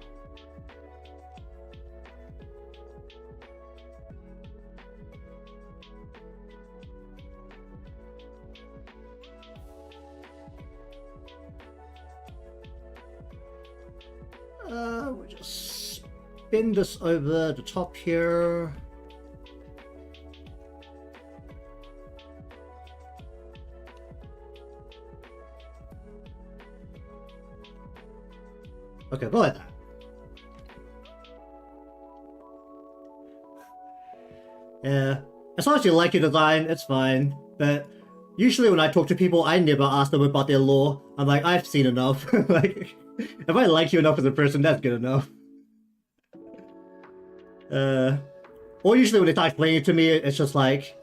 We'll just spin this over the top here. Okay, go like that. Yeah, as long as you like your design, it's fine. But usually when I talk to people, I never ask them about their lore. I'm like, I've seen enough. Like, if I like you enough as a person, that's good enough. Or usually when they start explaining it to me, it's just like,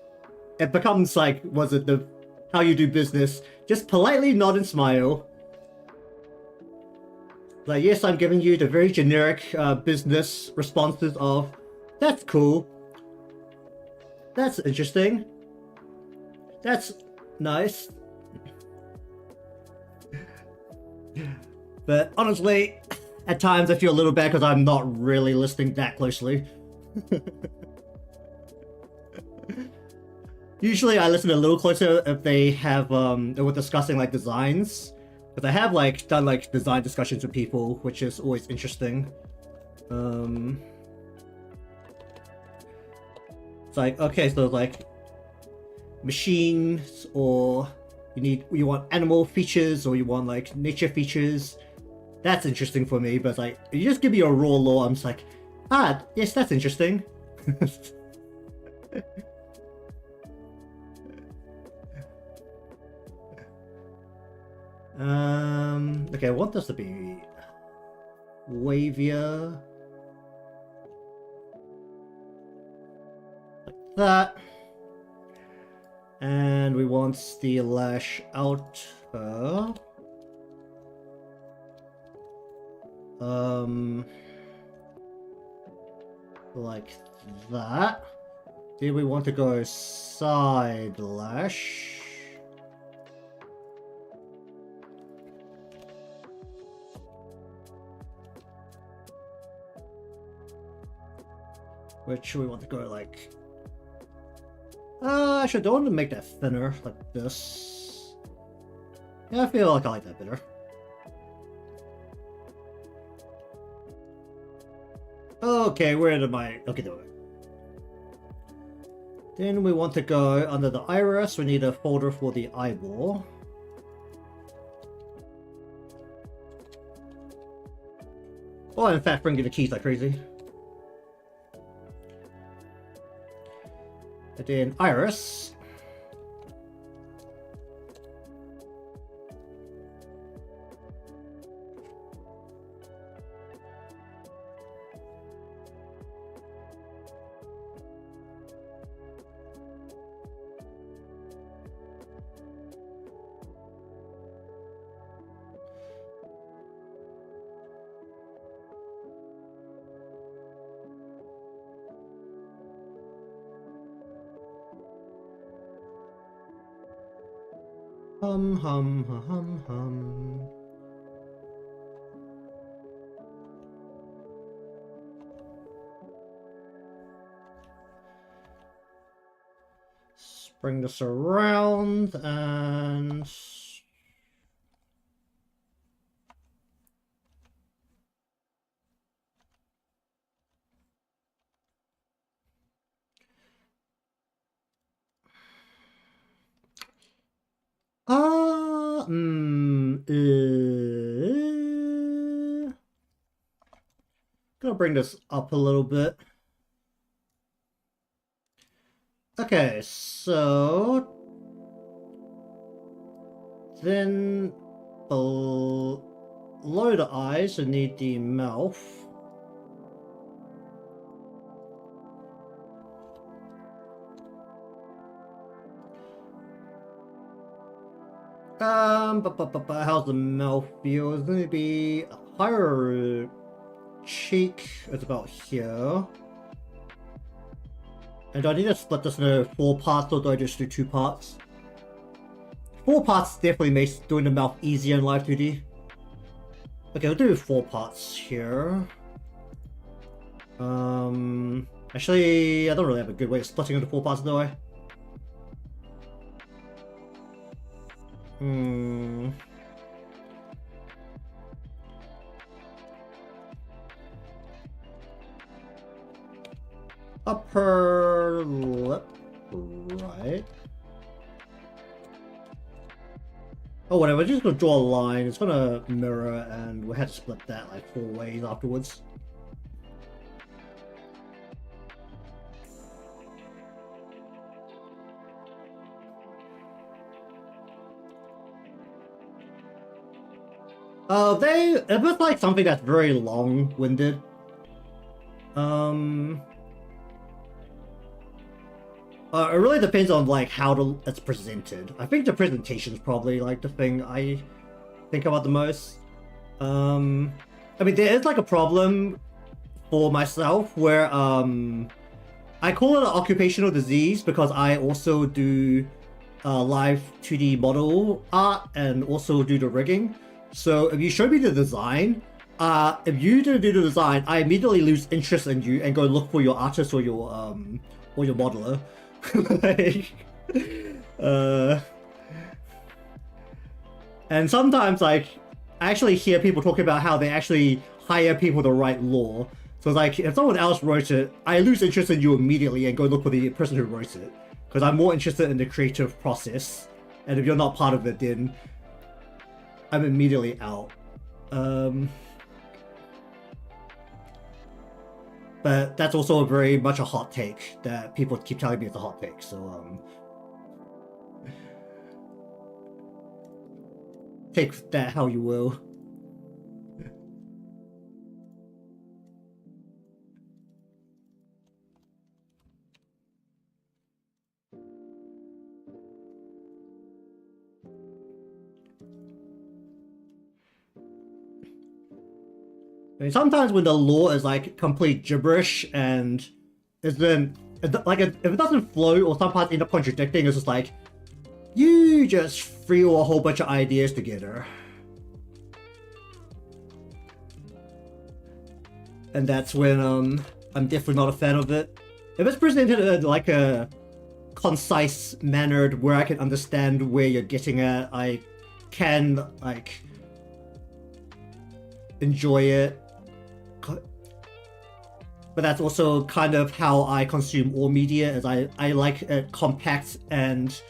it becomes like, was it the how you do business? Just politely nod and smile. Like, yes, I'm giving you the very generic business responses of, that's cool. That's interesting. That's nice. But honestly, at times I feel a little bad because I'm not really listening that closely. Usually I listen a little closer if they have, we're discussing like designs. Because I have like done like design discussions with people, which is always interesting. It's like, okay, so like machines, or you want animal features, or you want like nature features. That's interesting for me, but like, if you just give me a raw lore, I'm just like, ah, yes, that's interesting. Okay, I want this to be wavier. Like that. And we want the lash out. Like that. Do we want to go side lash? Which we want to go like... actually, I don't want to make that thinner, like this. Yeah, I feel like I like that better. Okay, where am I? Okay, there we go. Then we want to go under the iris. We need a folder for the eyeball. Oh, in fact, bringing the keys like crazy. And then iris. Hum hum hum hum. Bring this around and... Gonna bring this up a little bit. Okay, so then below the eyes, I need the mouth. How's the mouth feel? It's gonna be higher cheek. It's about here. And do I need to split this into 4 parts, or do I just do 2 parts? 4 parts definitely makes doing the mouth easier in Live2D. Okay, we'll do 4 parts here. Actually, I don't really have a good way of splitting into 4 parts, do I? Upper lip, right? Oh, whatever, just gonna draw a line, it's gonna mirror, and we'll have to split that like 4 ways afterwards. It was like something that's very long-winded. It really depends on like how it's presented. I think the presentation is probably like the thing I think about the most. I mean, there is like a problem for myself where I call it an occupational disease because I also do live 2D model art and also do the rigging. So if you show me the design, if you do the design, I immediately lose interest in you and go look for your artist or your modeler. Like, and sometimes like I actually hear people talking about how they actually hire people to write lore. So like if someone else wrote it, I lose interest in you immediately and go look for the person who wrote it because I'm more interested in the creative process. And if you're not part of it, then I'm immediately out. But that's also very much a hot take that people keep telling me it's a hot take, so take that how you will. I mean, sometimes when the lore is like complete gibberish and it's then like if it doesn't flow or some parts end up contradicting, it's just like you just threw a whole bunch of ideas together, and that's when I'm definitely not a fan of it. If it's presented in like a concise manner where I can understand where you're getting at, I can like enjoy it. But that's also kind of how I consume all media, as I like it compact and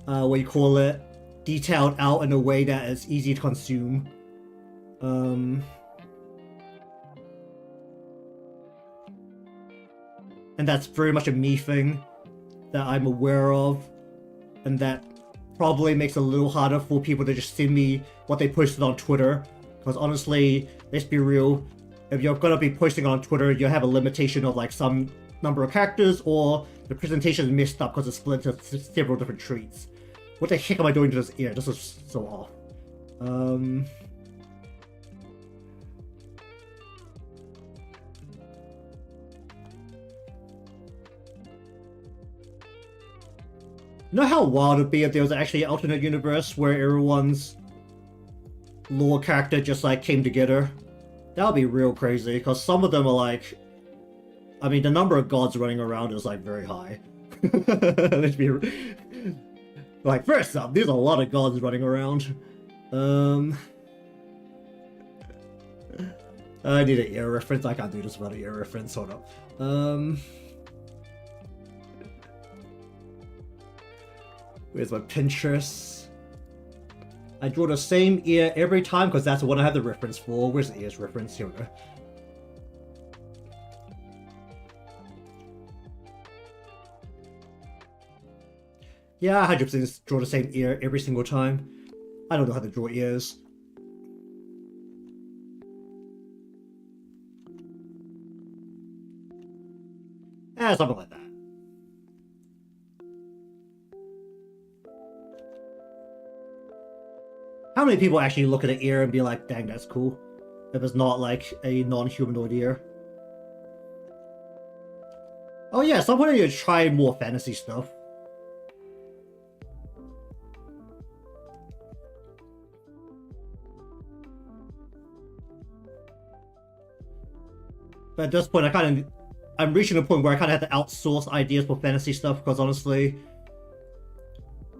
what you call it, detailed out in a way that is easy to consume. And that's very much a me thing that I'm aware of, and that probably makes it a little harder for people to just send me what they posted on Twitter. Because honestly, let's be real, if you're gonna be posting on Twitter, you have a limitation of like some number of characters, or the presentation is messed up because it's split into several different trees. What the heck am I doing to this ear? This is so off. You know how wild it would be if there was actually an alternate universe where everyone's lore character just like came together? That would be real crazy, because some of them are like, I mean, the number of gods running around is like very high. Let's be like, first up, there's a lot of gods running around. I need an ear reference. I can't do this without an ear reference. Hold up. Where's my Pinterest? I draw the same ear every time because that's what I have the reference for. Where's the ears reference? Here we go. Yeah, 100% draw the same ear every single time. I don't know how to draw ears. Something like that. How many people actually look at an ear and be like, dang, that's cool? If it's not like a non-humanoid ear. Oh yeah, at some point I need to try more fantasy stuff. But at this point, I'm reaching a point where I kind of have to outsource ideas for fantasy stuff because honestly,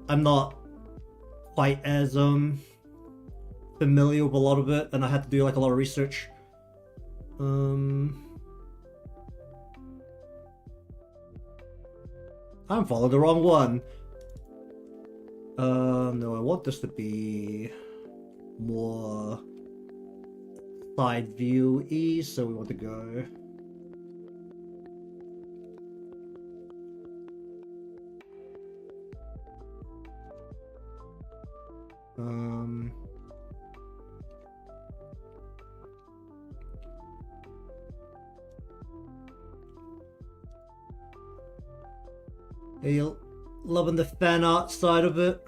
I'm not quite as familiar with a lot of it, and I had to do like a lot of research. I'm following the wrong one. No, I want this to be more side view-y, so we want to go. Are you loving the fan art side of it?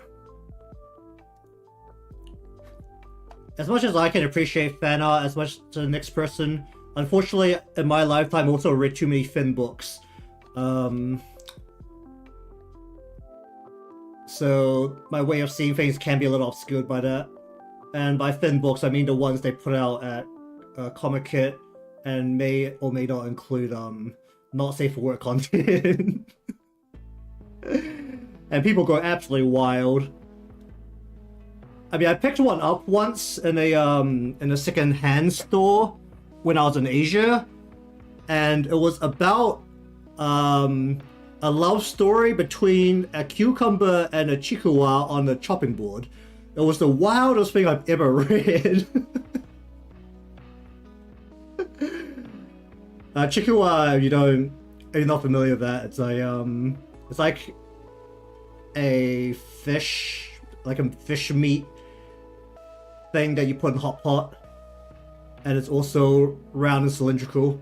As much as I can appreciate fan art as much to the next person, unfortunately, in my lifetime, I also read too many Finn books. So my way of seeing things can be a little obscured by that. And by Finn books, I mean the ones they put out at Comic Kit and may or may not include not safe for work content. And people go absolutely wild. I mean, I picked one up once in a second-hand store when I was in Asia, and it was about a love story between a cucumber and a chihuahua on the chopping board. It was the wildest thing I've ever read. Chihuahua, if you're not familiar with that, it's like a fish, like a fish meat thing that you put in hot pot, and it's also round and cylindrical.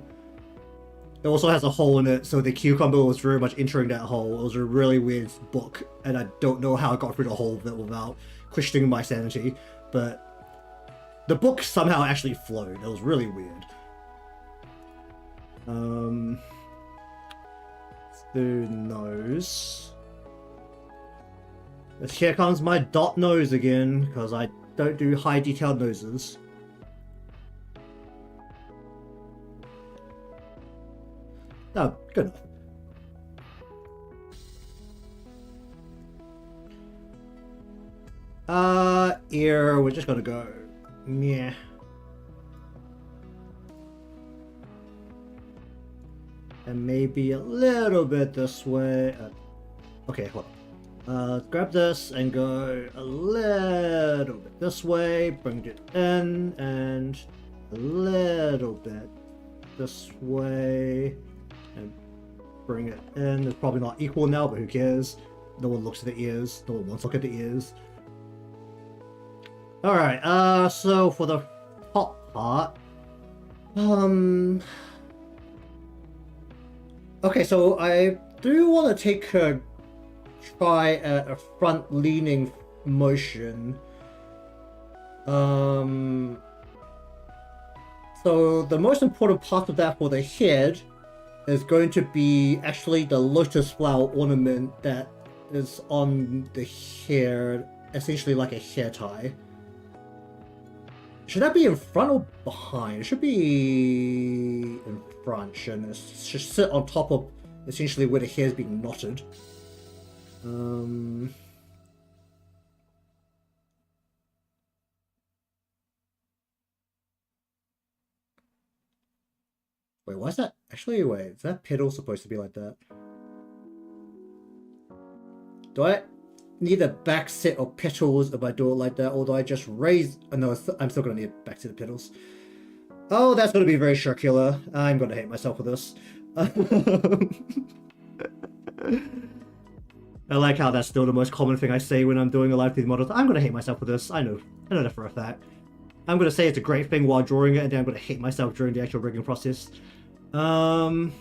It also has a hole in it, so the cucumber was very much entering that hole. It was a really weird book, and I don't know how I got through the whole of it without questioning my sanity, but the book somehow actually flowed. It was really weird. Let's do nose. Here comes my dot nose again, because I don't do high detailed noses. Oh, good enough. Ear, we're just gonna go meh. And maybe a little bit this way. Okay, hold on. Grab this and go a little bit this way, bring it in, and a little bit this way, and bring it in. It's probably not equal now, but who cares? No one looks at the ears. No one wants to look at the ears. Alright, so for the top part, okay, so I do want to take a try at a front-leaning motion. So the most important part of that for the head is going to be actually the lotus flower ornament that is on the hair, essentially like a hair tie. Should that be in front or behind? It should be in front, shouldn't it? It should sit on top of essentially where the hair is being knotted. Wait, why is that? Actually, wait, is that petal supposed to be like that? Do I need a back set of petals if I do it like that, or do I just raise... Oh, no, I'm still going to need a back set of petals. Oh, that's going to be very circular. I'm going to hate myself for this. I like how that's still the most common thing I say when I'm doing a Live2D model. I'm going to hate myself for this. I know that for a fact. I'm going to say it's a great thing while drawing it, and then I'm going to hate myself during the actual rigging process. Alright,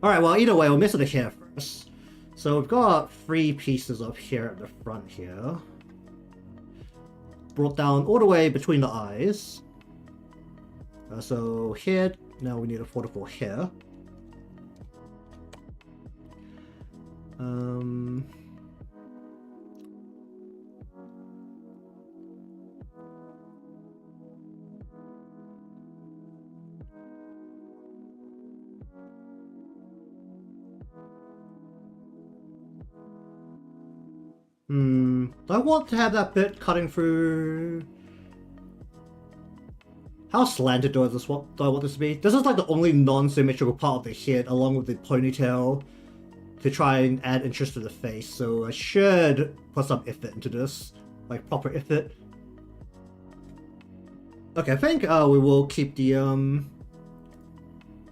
well, either way, we'll mess with the hair first. So we've got 3 pieces of hair at the front here. Brought down all the way between the eyes. So head, now we need a photo for hair. Do I want to have that bit cutting through? How slanted do I want this to be? This is like the only non-symmetrical part of the head, along with the ponytail, to try and add interest to the face. So I should put some effort into this, like proper effort. Okay, I think we will keep the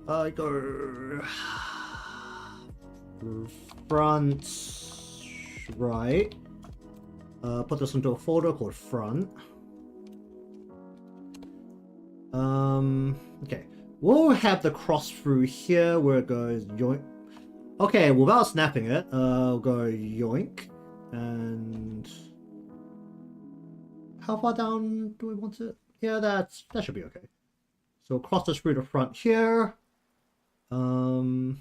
go front right. Put this into a folder called front. Okay, we'll have the cross through here where it goes yoink. Okay, without snapping it, I'll go yoink. And how far down do we want it? Yeah, that should be okay. So cross this through the front here. Then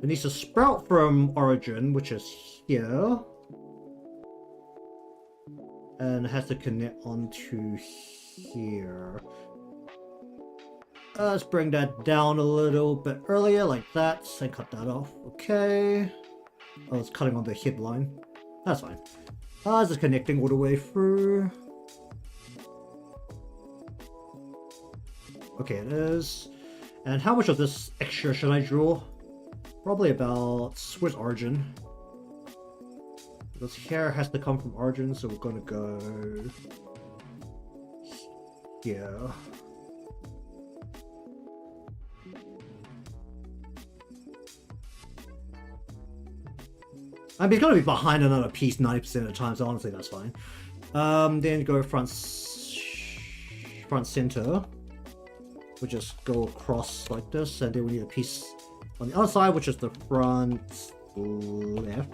it needs to sprout from origin, which is here. And it has to connect onto here. Let's bring that down a little bit earlier, like that, and cut that off. Okay. Oh, it's cutting on the head line. That's fine. It's just connecting all the way through. Okay, it is. And how much of this extra should I draw? Probably about... where's origin? Because hair has to come from origin, so we're gonna go... here. I mean, it's gonna be behind another piece 90% of the time, so honestly that's fine. Then go front center. We'll just go across like this, and then we need a piece on the other side, which is the front left.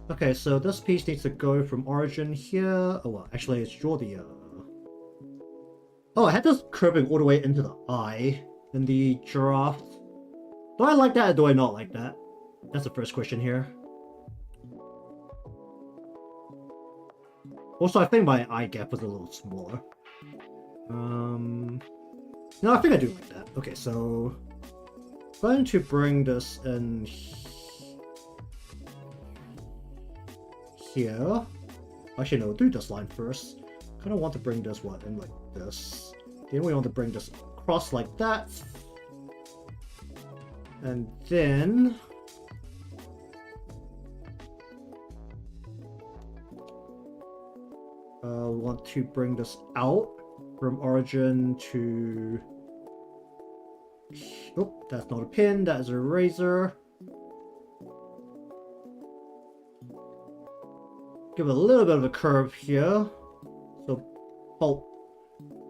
Okay, so this piece needs to go from origin here. Oh well, actually let's draw the oh, I had this curving all the way into the eye in the draft. Do I like that or do I not like that? That's the first question here. Also, I think my eye gap was a little smaller. No, I think I do like that. Okay, so I'm going to bring this in here. Actually, no, do this line first. Kind of want to bring this one in like this. Then we want to bring this across like that. And then we want to bring this out from origin to... oh, that's not a pin, that is a razor. Give it a little bit of a curve here. So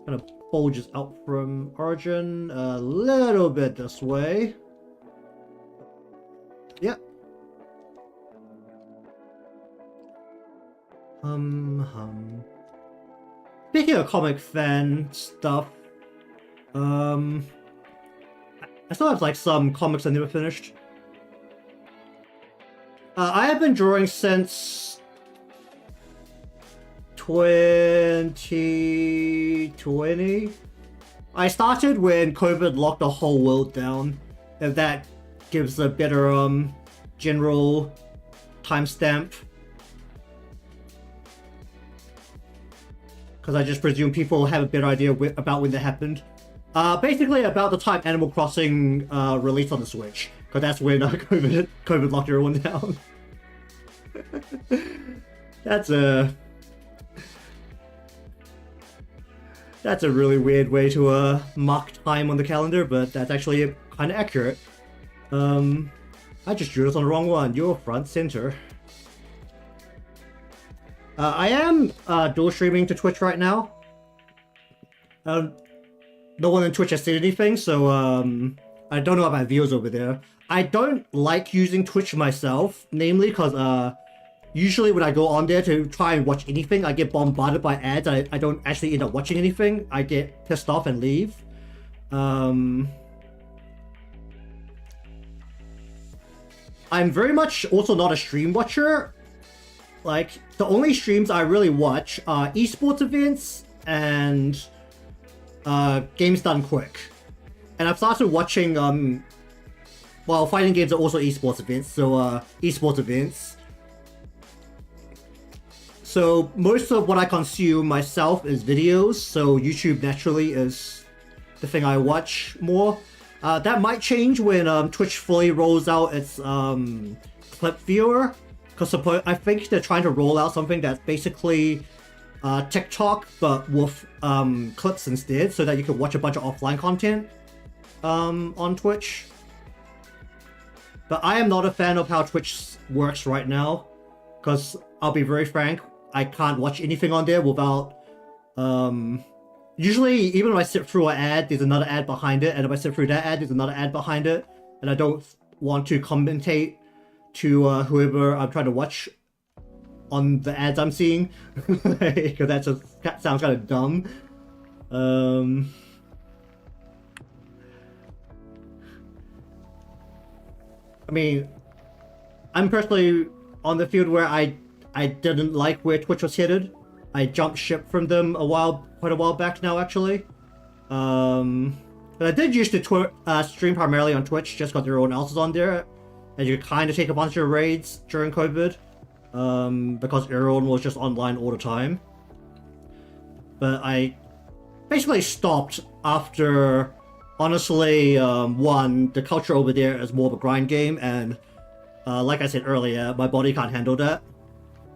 kind of bulges out from origin a little bit this way. Yep. Speaking of comic fan stuff, I still have like some comics I never finished. I have been drawing since 2020. I started when COVID locked the whole world down, if that gives a better general timestamp. Because I just presume people have a better idea about when that happened. Basically about the time Animal Crossing released on the Switch. Because that's when COVID locked everyone down. That's a really weird way to mark time on the calendar, but that's actually kind of accurate. I just drew this on the wrong one. You're front center. I am dual streaming to Twitch right now. No one on Twitch has seen anything, so I don't know about my viewers over there. I don't like using Twitch myself, namely because usually when I go on there to try and watch anything, I get bombarded by ads. I don't actually end up watching anything. I get pissed off and leave. I'm very much also not a stream watcher. Like, the only streams I really watch are esports events and games done quick. And I've started watching well, fighting games are also esports events, so esports events. So most of what I consume myself is videos, so YouTube naturally is the thing I watch more. That might change when Twitch fully rolls out its clip viewer, because I think they're trying to roll out something that's basically TikTok but with clips instead, so that you can watch a bunch of offline content on Twitch. But I am not a fan of how Twitch works right now, because I'll be very frank, I can't watch anything on there without usually, even if I sit through an ad, there's another ad behind it, and if I sit through that ad, there's another ad behind it, and I don't want to commentate to whoever I'm trying to watch on the ads I'm seeing, because that sounds kind of dumb. I mean, I'm personally on the field where I didn't like where Twitch was headed. I jumped ship from them quite a while back now, actually. But I did used to stream primarily on Twitch just because everyone else is on there, and you kind of take a bunch of raids during COVID, because everyone was just online all the time. But I basically stopped after, honestly, one, the culture over there is more of a grind game, and like I said earlier, my body can't handle that.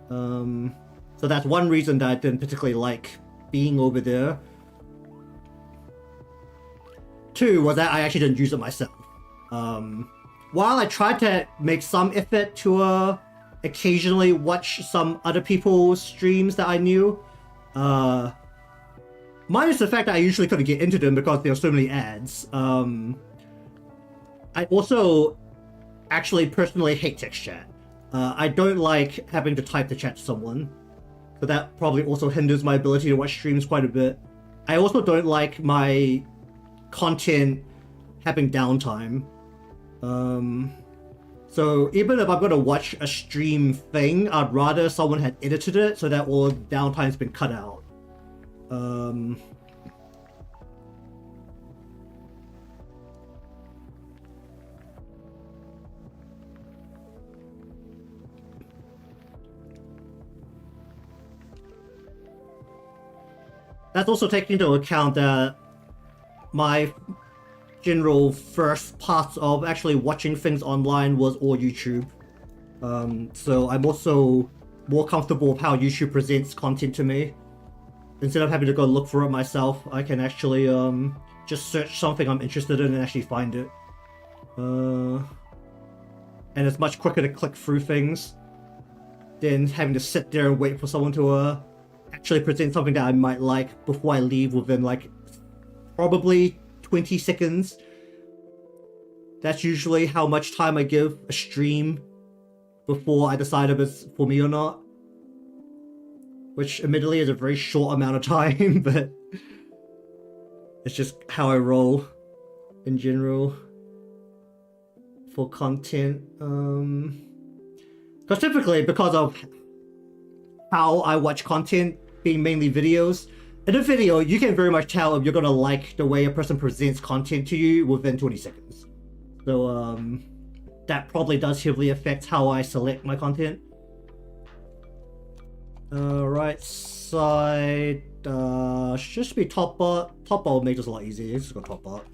So that's one reason that I didn't particularly like being over there. Two was that I actually didn't use it myself. While I tried to make some effort to occasionally watch some other people's streams that I knew, minus the fact that I usually couldn't get into them because there were so many ads. I also actually personally hate text chat. I don't like having to type the chat to someone, so that probably also hinders my ability to watch streams quite a bit. I also don't like my content having downtime. So even if I'm going to watch a stream thing, I'd rather someone had edited it so that all downtime's been cut out. That's also taking into account that my general first part of actually watching things online was all YouTube. So I'm also more comfortable with how YouTube presents content to me. Instead of having to go look for it myself, I can actually just search something I'm interested in and actually find it. And it's much quicker to click through things than having to sit there and wait for someone to actually present something that I might like before I leave within like probably 20 seconds. That's usually how much time I give a stream before I decide if it's for me or not. Which admittedly is a very short amount of time, but it's just how I roll in general for content. Because typically, because of how I watch content being mainly videos, in a video you can very much tell if you're gonna like the way a person presents content to you within 20 seconds. So that probably does heavily affect how I select my content. Right side should just be top bot. Top bot will make this a lot easier. Let's just go top bot.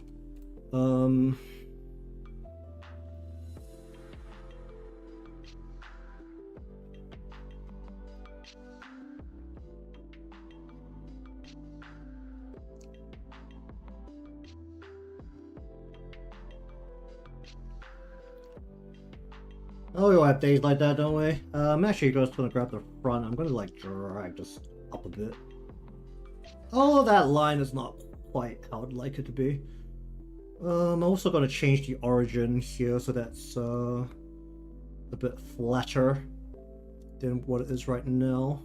Oh, we all have days like that, don't we? I'm actually just gonna grab the front. I'm gonna like drag this up a bit. Oh, that line is not quite how I'd like it to be. I'm also gonna change the origin here so that's a bit flatter than what it is right now.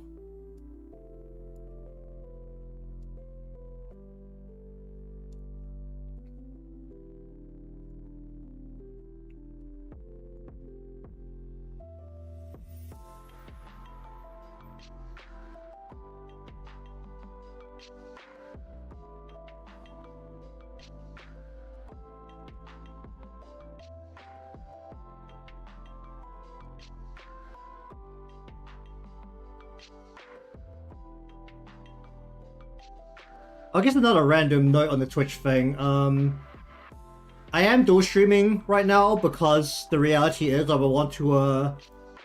I guess another random note on the Twitch thing. I am dual streaming right now because the reality is I would want to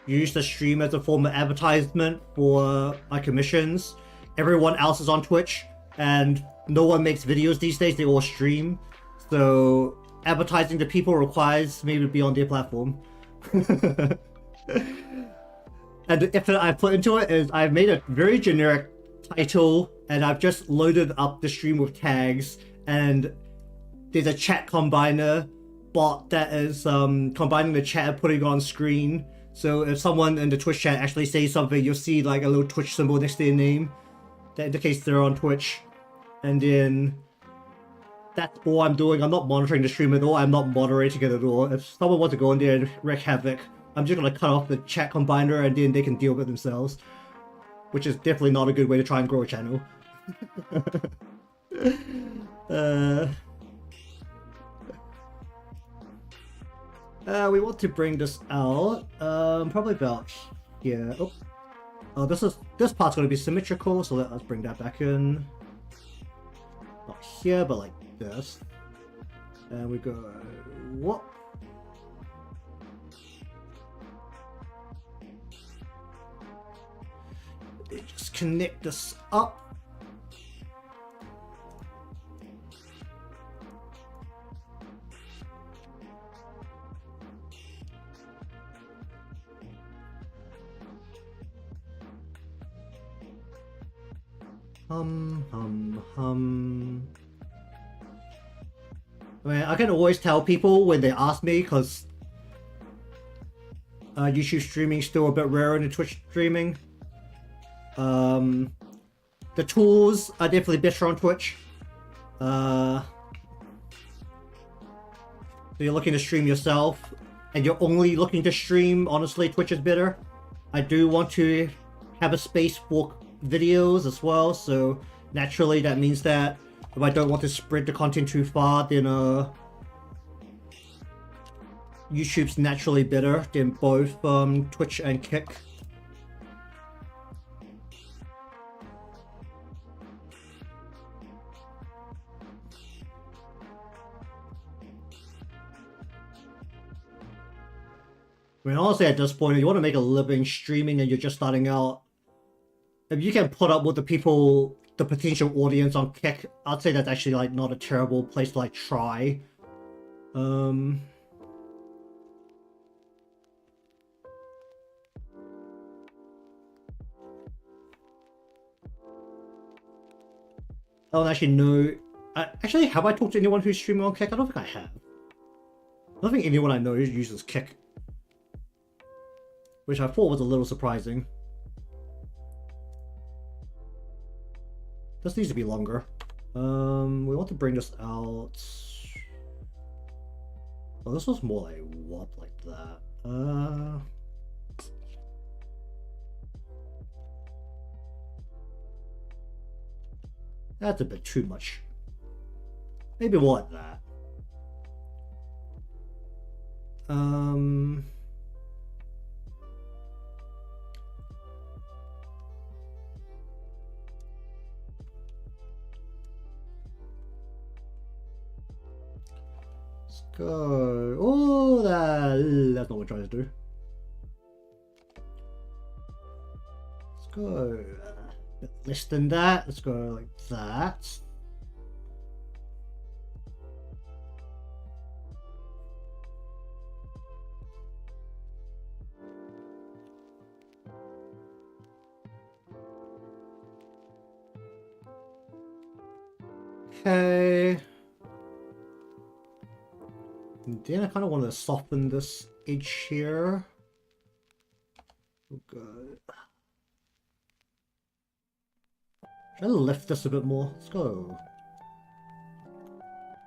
use the stream as a form of advertisement for my commissions. Everyone else is on Twitch and no one makes videos these days, they all stream. So advertising to people requires me to be on their platform. And the effort I put into it is I've made a very generic title and I've just loaded up the stream with tags, and there's a chat combiner bot that is combining the chat and putting it on screen. So if someone in the Twitch chat actually says something, you'll see like a little Twitch symbol next to their name that indicates they're on Twitch. And then that's all I'm doing. I'm not monitoring the stream at all. I'm not moderating it at all. If someone wants to go in there and wreak havoc, I'm just gonna cut off the chat combiner and then they can deal with it themselves. Which is definitely not a good way to try and grow a channel. We want to bring this out. Probably about here. Oh, this part's gonna be symmetrical, so let's bring that back in. Not here, but like this. And we go what? Just connect this up. I mean, I can always tell people when they ask me, because YouTube streaming is still a bit rarer than Twitch streaming. The tools are definitely better on Twitch. So you're looking to stream yourself, and you're only looking to stream, honestly, Twitch is better. I do want to have a space for videos as well, so naturally that means that if I don't want to spread the content too far, then YouTube's naturally better than both Twitch and Kick. I mean, honestly, at this point, if you want to make a living streaming and you're just starting out, if you can put up with the people, the potential audience on Kick, I'd say that's actually like not a terrible place to like try. I don't actually know. Actually, have I talked to anyone who's streaming on Kick? I don't think I have. I don't think anyone I know uses Kick. Which I thought was a little surprising. This needs to be longer. We want to bring this out. Oh, this was more like what, like that. That's a bit too much. Maybe more like that. Let's go. Oh, that's not what we're trying to do. Let's go. A bit less than that. Let's go like that. Okay. And then I kind of want to soften this edge here. Oh god. Try to lift this a bit more. Let's go.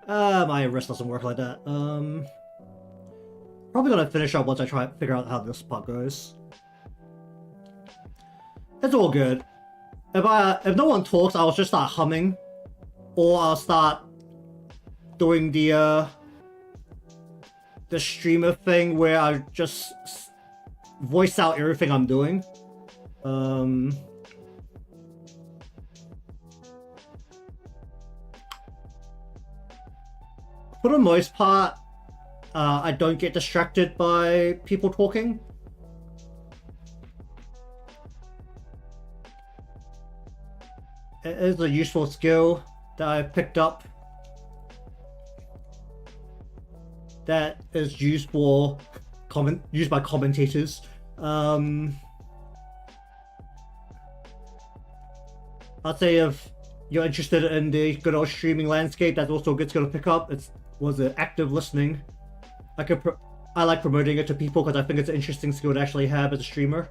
My wrist doesn't work like that. Probably gonna finish up once I try to figure out how this part goes. It's all good. If no one talks, I'll just start humming. Or I'll start doing the streamer thing where I just voice out everything I'm doing. for the most part, I don't get distracted by people talking. It is a useful skill that I picked up that is used by commentators. I'd say if you're interested in the good old streaming landscape, that's also a good skill to pick up. It was active listening. I like promoting it to people because I think it's an interesting skill to actually have as a streamer.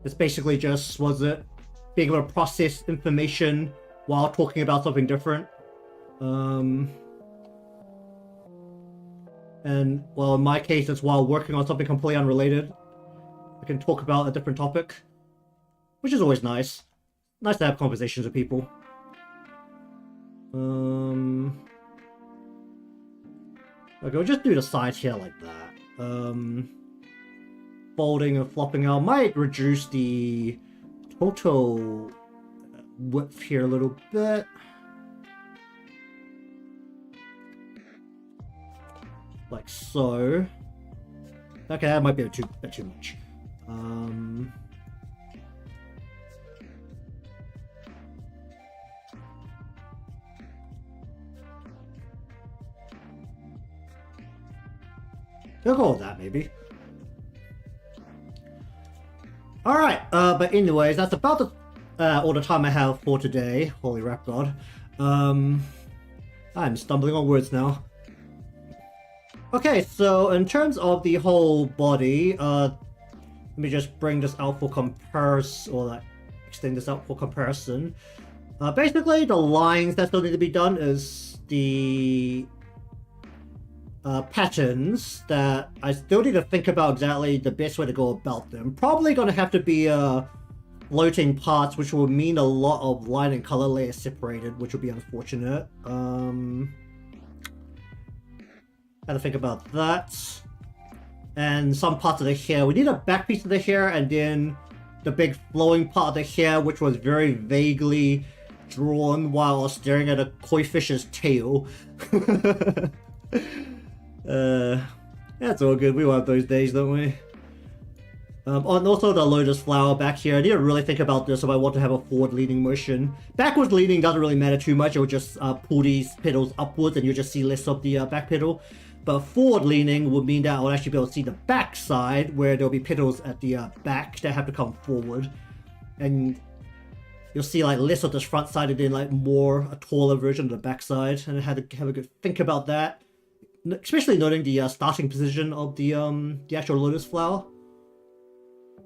It's basically just being able to process information while talking about something different. And well, in my case, it's while working on something completely unrelated. I can talk about a different topic, which is always nice. Nice to have conversations with people. Okay, we'll just do the sides here like that. Folding and flopping out might reduce the total width here a little bit. Like so. Okay, that might be a bit too much. We'll go with that, maybe. Alright, but anyways, that's about all the time I have for today. Holy rap god. I'm stumbling on words now. Okay, so in terms of the whole body, let me just bring this out for comparison, or like extend this out for comparison. Basically, the lines that still need to be done is the patterns that I still need to think about exactly the best way to go about them. Probably going to have to be floating parts, which will mean a lot of line and color layers separated, which will be unfortunate. Had to think about that. And some parts of the hair. We need a back piece of the hair, and then the big flowing part of the hair, which was very vaguely drawn while I was staring at a koi fish's tail. That's all good. We want those days, don't we? And also the lotus flower back here. I need to really think about this if I want to have a forward-leaning motion. Backwards leaning doesn't really matter too much. It will just pull these pedals upwards and you'll just see less of the back pedal. But forward-leaning would mean that I would actually be able to see the back side, where there'll be pedals at the back that have to come forward. And you'll see like less of this front side and then like more a taller version of the back side. And I had to have a good think about that. Especially noting the starting position of the actual lotus flower.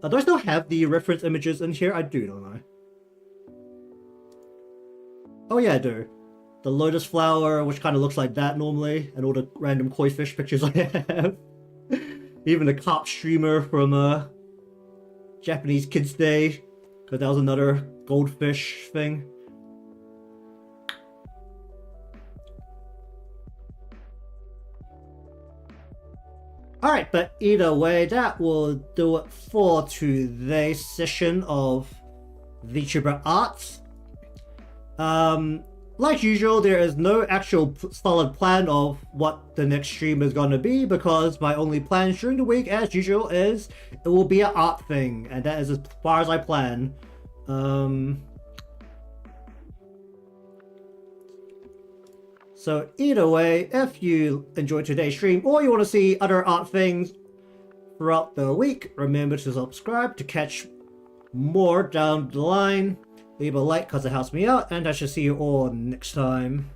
Do I still have the reference images in here? I do, don't I? Oh yeah, I do. The lotus flower, which kind of looks like that normally, and all the random koi fish pictures I have. Even the carp streamer from Japanese Kids Day, because that was another goldfish thing. Alright, but either way, that will do it for today's session of VTuber Arts. Like usual, there is no actual solid plan of what the next stream is going to be, because my only plan during the week, as usual, is it will be an art thing, and that is as far as I plan. So either way, if you enjoyed today's stream or you want to see other art things throughout the week, remember to subscribe to catch more down the line. Leave a like because it helps me out, and I shall see you all next time.